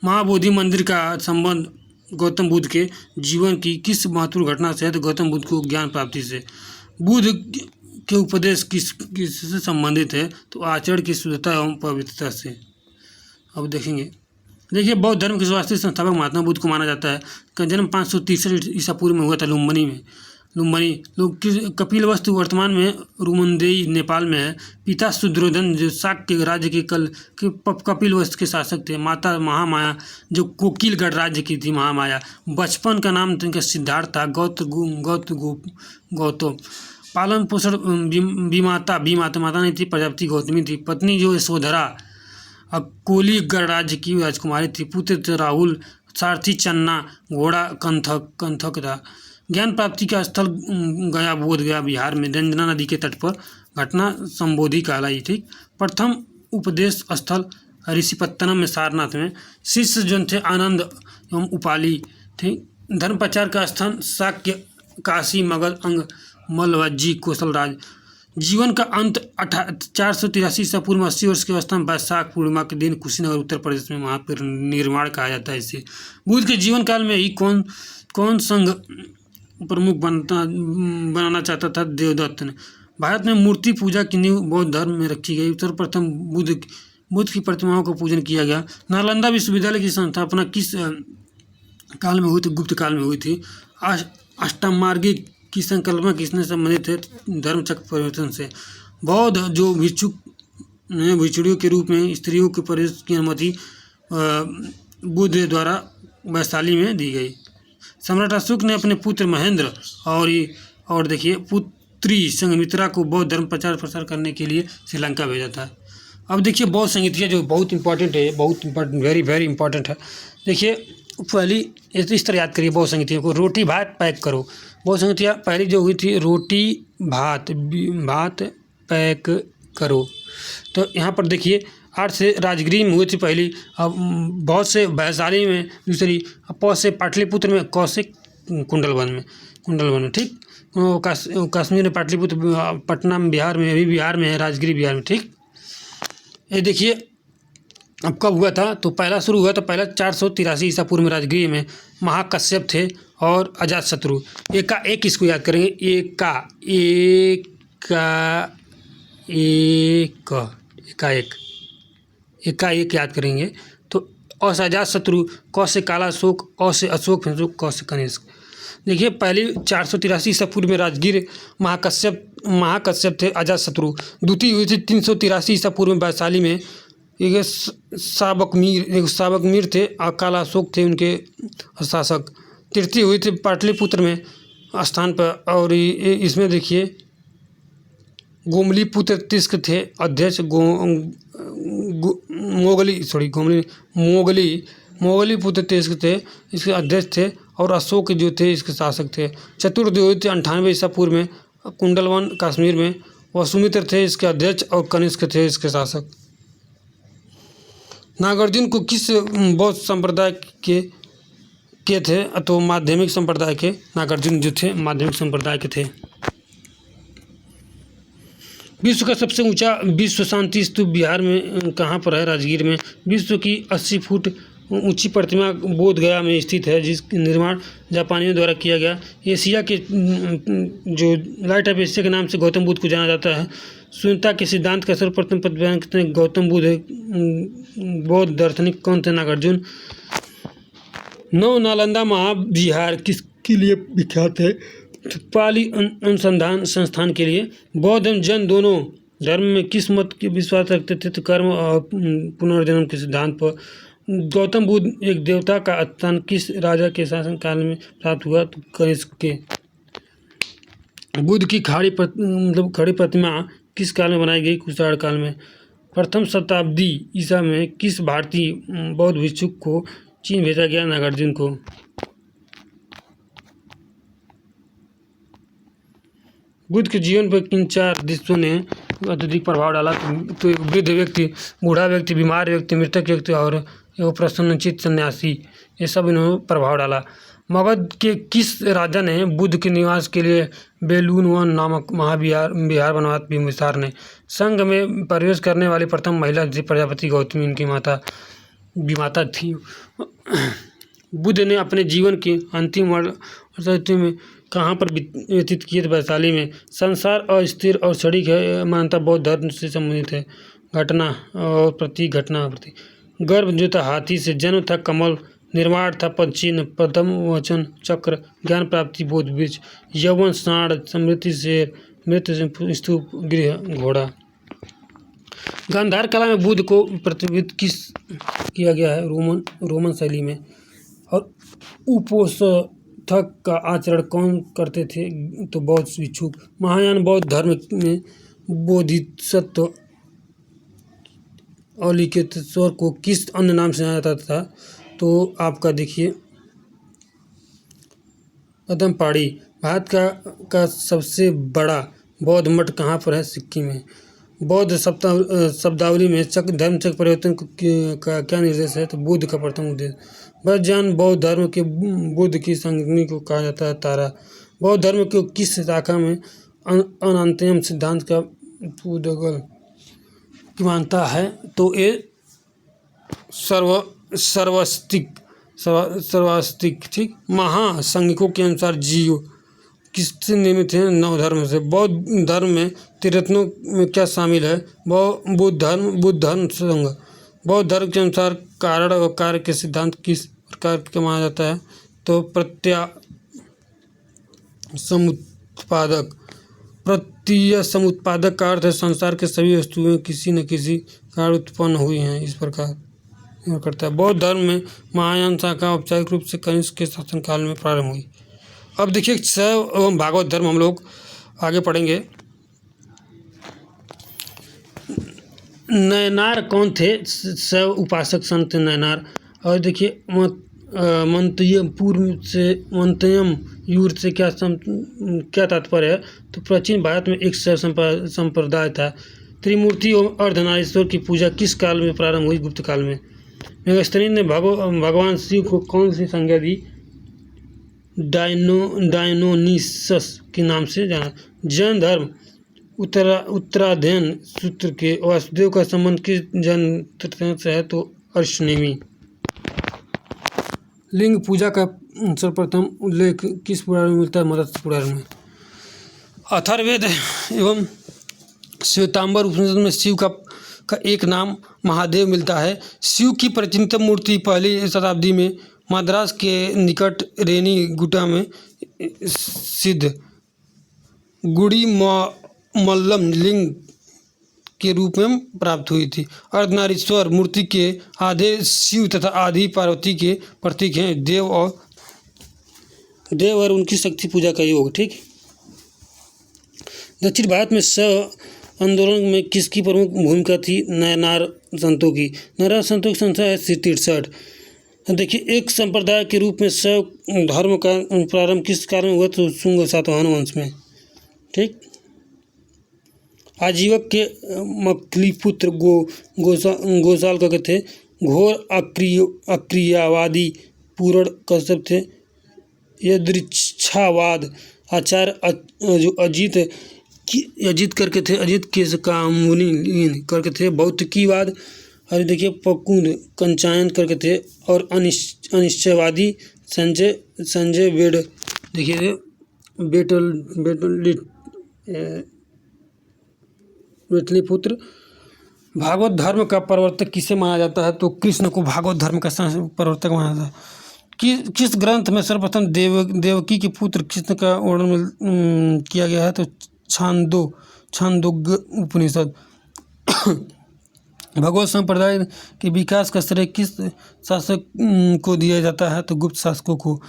महाबोधि मंदिर का संबंध गौतम बुद्ध के जीवन की किस महत्वपूर्ण घटना से है? तो गौतम बुद्ध को ज्ञान प्राप्ति से। बुद्ध के उपदेश किससे संबंधित है? तो आचरण की शुद्धता एवं पवित्रता से। अब देखेंगे। देखिए, बौद्ध धर्म के वास्तविक संस्थापक महात्मा बुद्ध को माना जाता है। का जन्म 563 ईसा पूर्व में हुआ था लुम्बिनी में। कपिलवस्तु वर्तमान में रुमदेई नेपाल में है। पिता शुद्रोधन जो शाक्य राज्य के कपिलवस्तु के शासक थे। माता महामाया जो कोकिलगढ़ राज्य की थी महामाया। बचपन का नाम तो इनका सिद्धार्थ था। गौतम। पालन पोषण बीमाता माता नहीं थी, प्रजापति गौतमी थी। पत्नी जो यशोधरा कोलीगढ़ राज्य की राजकुमारी थी। पुत्र राहुल, सारथी चन्ना, घोड़ा कंथक था। ज्ञान प्राप्ति का स्थल गया, बोध गया बिहार में रंजना नदी के तट पर। घटना संबोधि कहलाई। ठीक, प्रथम उपदेश स्थल ऋषिपत्तनम में सारनाथ में। शिष्य जो थे आनंद एवं उपाली। ठीक, धर्म प्रचार का स्थान शाक्य, काशी, मगध, अंग, मलवज्जी, कौशलराज। जीवन का अंत 483 ईसा पूर्व 80 वर्ष की अवस्था में वैशाख पूर्णिमा के दिन कुशीनगर उत्तर प्रदेश में महापरिनिर्वाण कहा जाता है इसे। बुद्ध के जीवन काल में ही कौन संघ प्रमुख बनाना चाहता था? देवदत्त ने। भारत में मूर्ति पूजा की नींव बौद्ध धर्म में रखी गई। सर्वप्रथम बुद्ध की प्रतिमाओं का पूजन किया गया। नालंदा विश्वविद्यालय की स्थापना किस काल में हुई थी? गुप्त काल में हुई थी। अष्टमार्गी की संकल्पना किसने संबंधित है? धर्मचक्र परिवर्तन से। बौद्ध जो भिक्षुड़ियों के रूप में स्त्रियों के प्रवेश की अनुमति बुद्ध द्वारा वैशाली में दी गई। सम्राट अशोक ने अपने पुत्र महेंद्र और देखिए पुत्री संघमित्रा को बौद्ध धर्म प्रचार प्रसार करने के लिए श्रीलंका भेजा था। अब देखिए, बौद्ध संगीतियाँ जो बहुत इंपॉर्टेंट है, बहुत इंपॉर्टेंट, वेरी वेरी इंपॉर्टेंट है। देखिए, पहली इस तरह याद करिए बौद्ध संगीतियों को। रोटी भात पैक करो। बौद्ध संगीतियाँ पहली जो हुई थी रोटी भात पैक करो। तो यहाँ पर देखिए 8 से राजगिरी में हुई थी पहली, अब बहुत से वैशाली में दूसरी, प से पाटलिपुत्र में, क से कुंडलवन में। ठीक, कश्मीर में पाटलिपुत्र, पटना में बिहार में, अभी बिहार में है, राजगिरी बिहार में। ठीक, ये देखिए अब कब हुआ था, तो पहला शुरू हुआ था पहला 483 ईसा पूर्व में राजगिरी में। महाकश्यप थे और अजातशत्रु। एक इसको याद करेंगे, एकाएक याद करेंगे। तो अ से अजातशत्रु, क से कालाशोक, अ से अशोक, क से कनिष्क। देखिए पहली 483 ईसा पूर्व में राजगीर महाकश्यप थे अजातशत्रु। दूसरी हुई थी 383 ईसा पूर्व में वैशाली में, एक साबकमीर थे, कालाशोक थे उनके शासक। तृतीय हुई थी पाटलिपुत्र में स्थान पर, और इसमें देखिए गोमलीपुत्र तिस्क थे अध्यक्ष, मोगलीपुत्र तिस्क थे इसके अध्यक्ष थे, और अशोक जो थे इसके शासक थे। चतुर्थ हुई थी 98 ईसा पूर्व में कुंडलवन कश्मीर में, वसुमित्र थे इसके अध्यक्ष, और कनिष्क थे इसके शासक। नागार्जुन को किस बौद्ध संप्रदाय के थे, तो माध्यमिक संप्रदाय के नागार्जुन जो थे माध्यमिक संप्रदाय के थे। विश्व का सबसे ऊंचा विश्व शांति स्तूप बिहार में कहाँ पर है, राजगीर में। विश्व की 80 फुट ऊंची प्रतिमा बोध गया में स्थित है, जिसका निर्माण जापानियों द्वारा किया गया। एशिया के जो लाइट ऑफ एशिया के नाम से गौतम बुद्ध को जाना जाता है। शून्यता के सिद्धांत का सर्वप्रथम प्रतिपादन करते हैं गौतम बुद्ध। बौद्ध दार्शनिक कौन थे, नागार्जुन। नालंदा महाविहार किसके लिए विख्यात है, पाली अनुसंधान संस्थान के लिए। बौद्ध एवं जैन दोनों धर्म में किस मत के विश्वास रखते थे, तो कर्म और पुनर्जन्म के सिद्धांत पर। गौतम बुद्ध एक देवता का स्थान किस राजा के शासन काल में प्राप्त हुआ, तो कनिष्क के। बुद्ध की खड़ी प्रतिमा किस काल में बनाई गई, कुषाण काल में। प्रथम शताब्दी ईसा में किस भारतीय बौद्ध भिक्षुक को चीन भेजा गया, नागार्जुन को। बुद्ध के जीवन पर किन 4 दृश्यों ने अत्यधिक प्रभाव डाला, तो वृद्ध व्यक्ति, बूढ़ा व्यक्ति, बीमार व्यक्ति, मृतक व्यक्ति और एवं प्रसन्नचित्त सन्यासी, ये सब इन्होंने प्रभाव डाला। मगध के किस राजा ने बुद्ध के निवास के लिए बेलून वन नामक विहार बनवाया, बिंबिसार ने। संघ में प्रवेश करने वाली प्रथम महिला थी प्रजापति गौतमी, इनकी विमाता थी। बुद्ध ने अपने जीवन के अंतिम वर्ष में कहाँ पर व्यतीत किए, वैशाली में। संसार अस्थिर और क्षणिक है, मानता बौद्ध धर्म से संबंधित है। घटना और प्रतीक, घटना प्रतीक। गर्भ जो था हाथी से, जन्म था कमल, निर्माण था पदचिन्ह, प्रथम वचन चक्र, ज्ञान प्राप्ति बोध वृक्ष, यौवन साढ़, समृद्धि शेर, मृत्यु स्तूप गृह घोड़ा। गांधार कला में बुद्ध को प्रतिनिधित्व किस किया गया है, रोमन शैली में। और उपोषथक का आचरण कौन करते थे, तो बौद्ध भिक्षुक। महायान बौद्ध धर्म में बोधिसत्व अवलिकेतेश्वर को किस अन्य नाम से जाना जाता था, तो आपका देखिए अदमपाड़ी। भारत का सबसे बड़ा बौद्ध मठ कहाँ पर है, सिक्किम में। बौद्ध शब्दावली में धर्म चक्र परिवर्तन का क्या निर्देश है, तो बुद्ध का प्रथम उद्देश्य। वज्रयान बौद्ध धर्म के बुद्ध की संज्ञा को कहा जाता है तारा। बौद्ध धर्म के किस शाखा में अनंतयम सिद्धांत का पूर्वगल की मानता है, तो ये सर्वास्तिक। ठीक, महासंज्ञकों के अनुसार जीव किससे निर्मित है, 9 धर्म से। बौद्ध धर्म में त्रिरत्नों में क्या शामिल है, बुद्ध धर्म संघ। बौद्ध धर्म के अनुसार कारण और कार्य के सिद्धांत किस प्रकार का माना जाता है, तो प्रत्यय समुत्पादक का अर्थ है संसार के सभी वस्तुएं किसी न किसी कारण उत्पन्न हुई हैं, इस प्रकार करता है। बौद्ध धर्म में महायान शाखा औपचारिक रूप से कनिष्क के शासनकाल में प्रारंभ हुई। अब देखिए शैव एवं भागवत धर्म हम लोग आगे पढ़ेंगे। नयनार कौन थे, शैव उपासक संत नयनार। और देखिए मंतयम यूर से क्या तात्पर्य है, तो प्राचीन भारत में एक शैव संप्रदाय था। त्रिमूर्ति एवं अर्धनारीश्वर की पूजा किस काल में प्रारंभ हुई? गुप्त काल में। मेगास्थनीज ने भगवान शिव को कौन सी संज्ञा दी? डायनोनिसस के नाम से जाना। जैन धर्म उत्तरायण सूत्र के वासुदेव का संबंध किस जैन तीर्थ से है? तो अर्शनेमी। लिंग पूजा का सर्वप्रथम उल्लेख किस पुराण में मिलता है? मत्स्य पुराण में। अथर्ववेद एवं श्वेतांबर उपनिषद में शिव का एक नाम महादेव मिलता है। शिव की प्राचीनतम मूर्ति पहली शताब्दी में मद्रास के निकट रेनीगुंटा में सिद्ध गुड़ीमल्लम लिंग के रूप में प्राप्त हुई थी। अर्धनारीश्वर मूर्ति के आधे शिव तथा आधी पार्वती के प्रतीक हैं। देव और उनकी शक्ति पूजा का योग। ठीक। दक्षिण भारत में आंदोलन में किसकी प्रमुख भूमिका थी? नायनार संतों की। नायनार संतों की संख्या है 63। देखिए, एक संप्रदाय के रूप में शैव धर्म का प्रारंभ किस काल में हुआ? तो शुंग सातवाहन वंश में। ठीक। आजीवक के मकलीपुत्र गोसाल का थे। घोर अक्रियावादी पूर्ण कश्यप थे। यदृच्छावाद आचार्य जो अजित करके थे, अजित के कामुनि करके थे। भौतिकीवाद अरे देखिए पकुंद कंचायन करके थे। और अनिश्चयवादी संजय बेड देखिए बेटलिपुत्र। भागवत धर्म का प्रवर्तक किसे माना जाता है? तो कृष्ण को भागवत धर्म का प्रवर्तक माना जाता है। किस ग्रंथ में सर्वप्रथम देवकी के पुत्र कृष्ण का वर्णन किया गया है? तो छांदोग्य उपनिषद। भगवत संप्रदाय के विकास का श्रेय किस शासक को दिया जाता है? तो गुप्त शासकों को।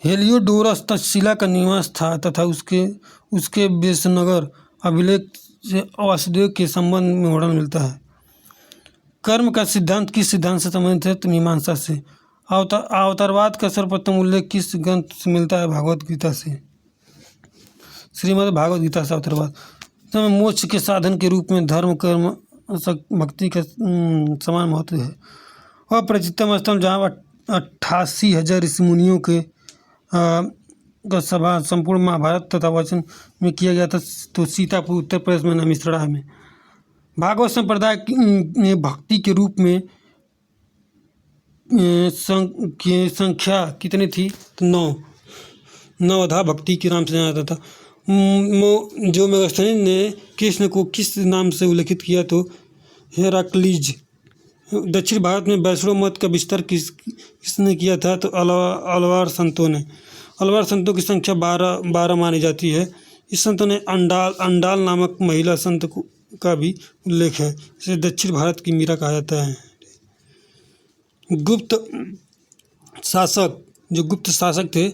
हेलियोडोरस तक्षशिला का निवास था तथा उसके वेशनगर अभिलेख से वासुदेव के संबंध में वर्णन मिलता है। कर्म का सिद्धांत किस सिद्धांत से संबंधित है? तो मीमांसा से। अवतारवाद का सर्वप्रथम उल्लेख किस ग्रंथ से मिलता है? भागवत गीता से। श्रीमद् भागवत गीता से अवतारवाद। तो मोक्ष के साधन के रूप में धर्म कर्म भक्ति का समान महत्व है। और प्रचितम स्थल जहाँ 88,000 ऋषि मुनियों के का सभा संपूर्ण महाभारत तथा वचन में किया गया था। तो सीतापुर उत्तर प्रदेश में नमिसरा में। भागवत संप्रदाय में भक्ति के रूप में संख्या कितनी थी? तो 9 नवधा भक्ति के नाम से जाना जाता था। जो मेगास्थनीज ने कृष्ण को किस नाम से उल्लेखित किया? तो हेराक्लीज। दक्षिण भारत में वैष्णव मत का विस्तार किसने किया था? तो अलवार संतों ने। अलवार संतों की संख्या 12 मानी जाती है। इस संत ने अंडाल नामक महिला संत का भी उल्लेख है। इसे दक्षिण भारत की मीरा कहा जाता है। गुप्त शासक थे।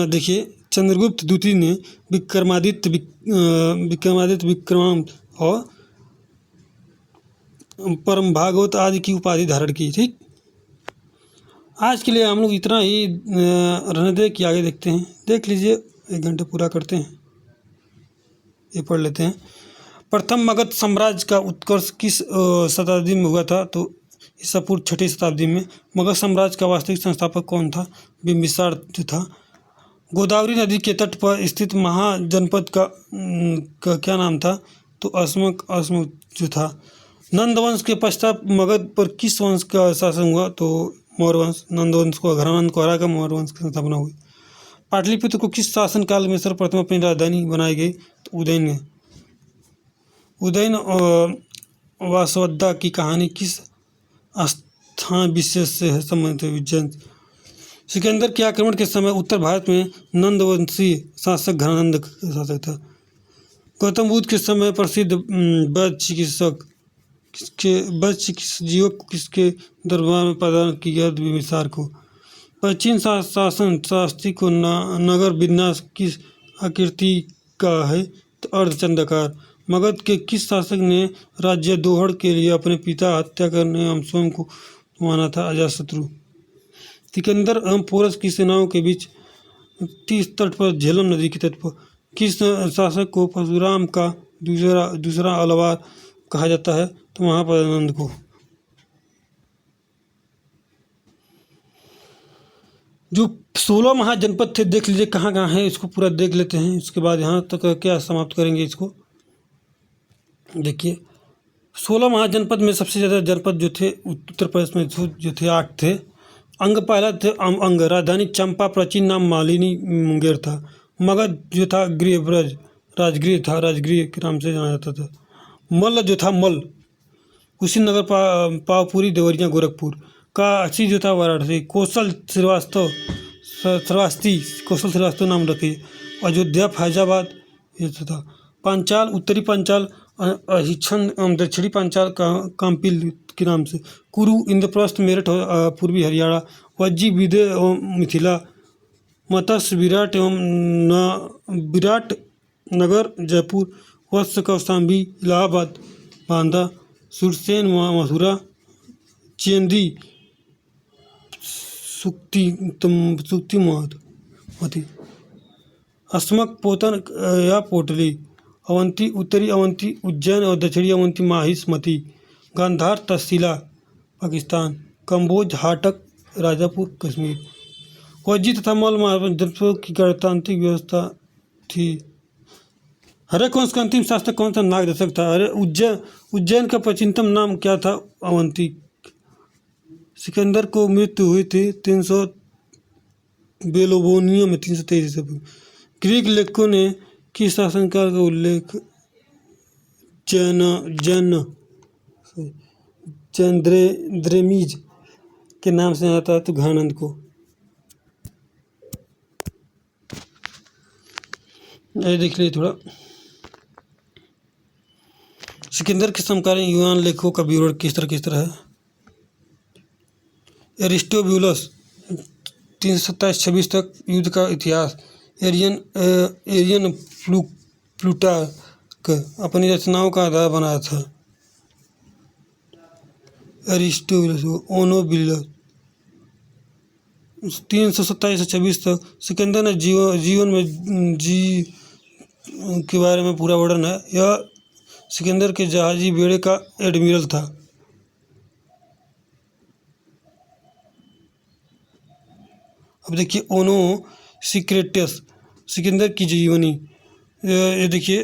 देखिए, चंद्रगुप्त द्वितीय ने विक्रमादित्य विक्रम और परम भागवत आदि की उपाधि धारण की। ठीक। आज के लिए हम लोग इतना ही रहने दे कि आगे देखते हैं। देख लीजिए, 1 घंटे पूरा करते हैं। ये पढ़ लेते हैं। प्रथम मगध साम्राज्य का उत्कर्ष किस शताब्दी में हुआ था? तो ईसा पूर्व 6वीं शताब्दी में। मगध साम्राज्य का वास्तविक संस्थापक कौन था? बिंबिसार था। गोदावरी नदी के तट पर स्थित महाजनपद का क्या नाम था? तो अस्मक जो था। नंदवंश के पश्चात मगध पर किस वंश का शासन हुआ? तो मौर्य वंश। नंदवंश को घरानंद को हरा कर मौर्य वंश की स्थापना हुई। पाटलिपुत्र को किस शासन काल में सर्वप्रथम अपनी राजधानी बनाई गई? तो उदयन वासवदा की कहानी किस स्थान विशेष से संबंधित है? उज्जैन। सिकंदर के आक्रमण के समय उत्तर भारत में नंदवंशी शासक घरानंद शासक था। गौतम बुद्ध के समय प्रसिद्ध वैद्य चिकित्सक को किसके दरबार में प्रदान किया? बिंबिसार को। प्राचीन शासन शास्त्री को नगर विन्यास किस आकृति का है? तो अर्धचंद्राकार। मगध के किस शासक ने राज्यारोहण के लिए अपने पिता हत्या करने एवं स्वयं को माना था? अजातशत्रु। सिकंदर एवं पोरस की सेनाओं के बीच 30 तट पर झेलम नदी के तट पर किस शासक को परशुराम का दूसरा अलवार कहा जाता है तो महापद्मानंद को। जो 16 महाजनपद थे देख लीजिए कहाँ कहाँ है, इसको पूरा देख लेते हैं, इसके बाद यहाँ तक क्या समाप्त करेंगे इसको। देखिए 16 महाजनपद में सबसे ज़्यादा जनपद जो थे उत्तर प्रदेश में जो थे 8 थे। अंग पहला थे अंग, राजधानी चंपा, प्राचीन नाम मालिनी मुंगेर था। मगध जो था गृह ब्रज, राजगृह था, राजगृह के नाम से जाना जाता था। मल्ल जो था मल, कुशीनगर, पावपुरी, देवरिया, गोरखपुर। काशी जो था वाराणसी। कौशल श्रीवास्तव नाम रखे। अयोध्या, फैजाबाद ये था। पांचाल, उत्तरी पांचाल अहिच्छन, दक्षिणी पांचाल काम्पिल के नाम से। कुरु, इंद्रप्रस्थ, मेरठ, पूर्वी हरियाणा। वज्जी, विदय एवं मिथिला। मत्स्य, विराट एवं विराट नगर, जयपुर। वत्स, कौशाम्बी, इलाहाबाद, बांदा। सुरसेन, मथुरा। चेंदी, सुक्ति मती। अस्मक, पोतन या पोटली। अवंती, उत्तरी अवंती उज्जैन और दक्षिणी अवंती माहिष्मती। गांधार, तहसीला, पाकिस्तान। कंबोज, हाटक, राजापुर, कश्मीर। वज्जी तथा मल जनपदों की गणतांत्रिक व्यवस्था थी। हर्यक वंश का अंतिम शासक कौन सा नागदशक था? अरे उज्जैन का प्राचीनतम नाम क्या था? अवंती। सिकंदर को मृत्यु हुई थी 300 बेलोबोनिया में 323 ईस्वी में। ग्रीक लेखकों ने किस शासनकाल का उल्लेख जैनद्रेमीज के नाम से आता है तो घानंद को। ये देख लीजिए थोड़ा। सिकंदर के समकालीन यूनान लेखकों का विवरण किस तरह है। एरिस्टोब्यूलस 327-26 तक युद्ध का इतिहास। एरियन प्लूटार्क अपनी रचनाओं का आधार बनाया था। एरिस्टोब्यूलस, ओनोबिलस 327-26 तक। सिकंदर ने जीवन में के बारे में पूरा वर्णन है। यह सिकंदर के जहाजी बेड़े का एडमिरल था। अब देखिए ओनो सिक्रेटस, सिकंदर की जीवनी। ये देखिए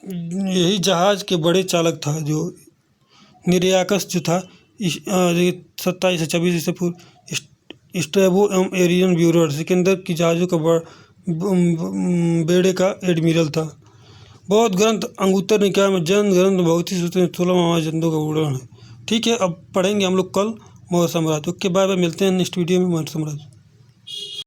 यही जहाज़ के बड़े चालक था जो निरयाकस जो था 27 से 26 ईस्वी पूर्व। स्ट्रैबो एवं एरियन ब्यूरर सिकंदर की जहाज़ों का बेड़े का एडमिरल था। बौद्ध ग्रंथ अंगुत्तर निकाय में जैन ग्रंथ बहुत ही 16 महाजनों का वर्णन है। ठीक है, अब पढ़ेंगे हम लोग कल मौर्य साम्राज्य। ओके बाय बाय, मिलते हैं नेक्स्ट वीडियो में मौर्य साम्राज्य।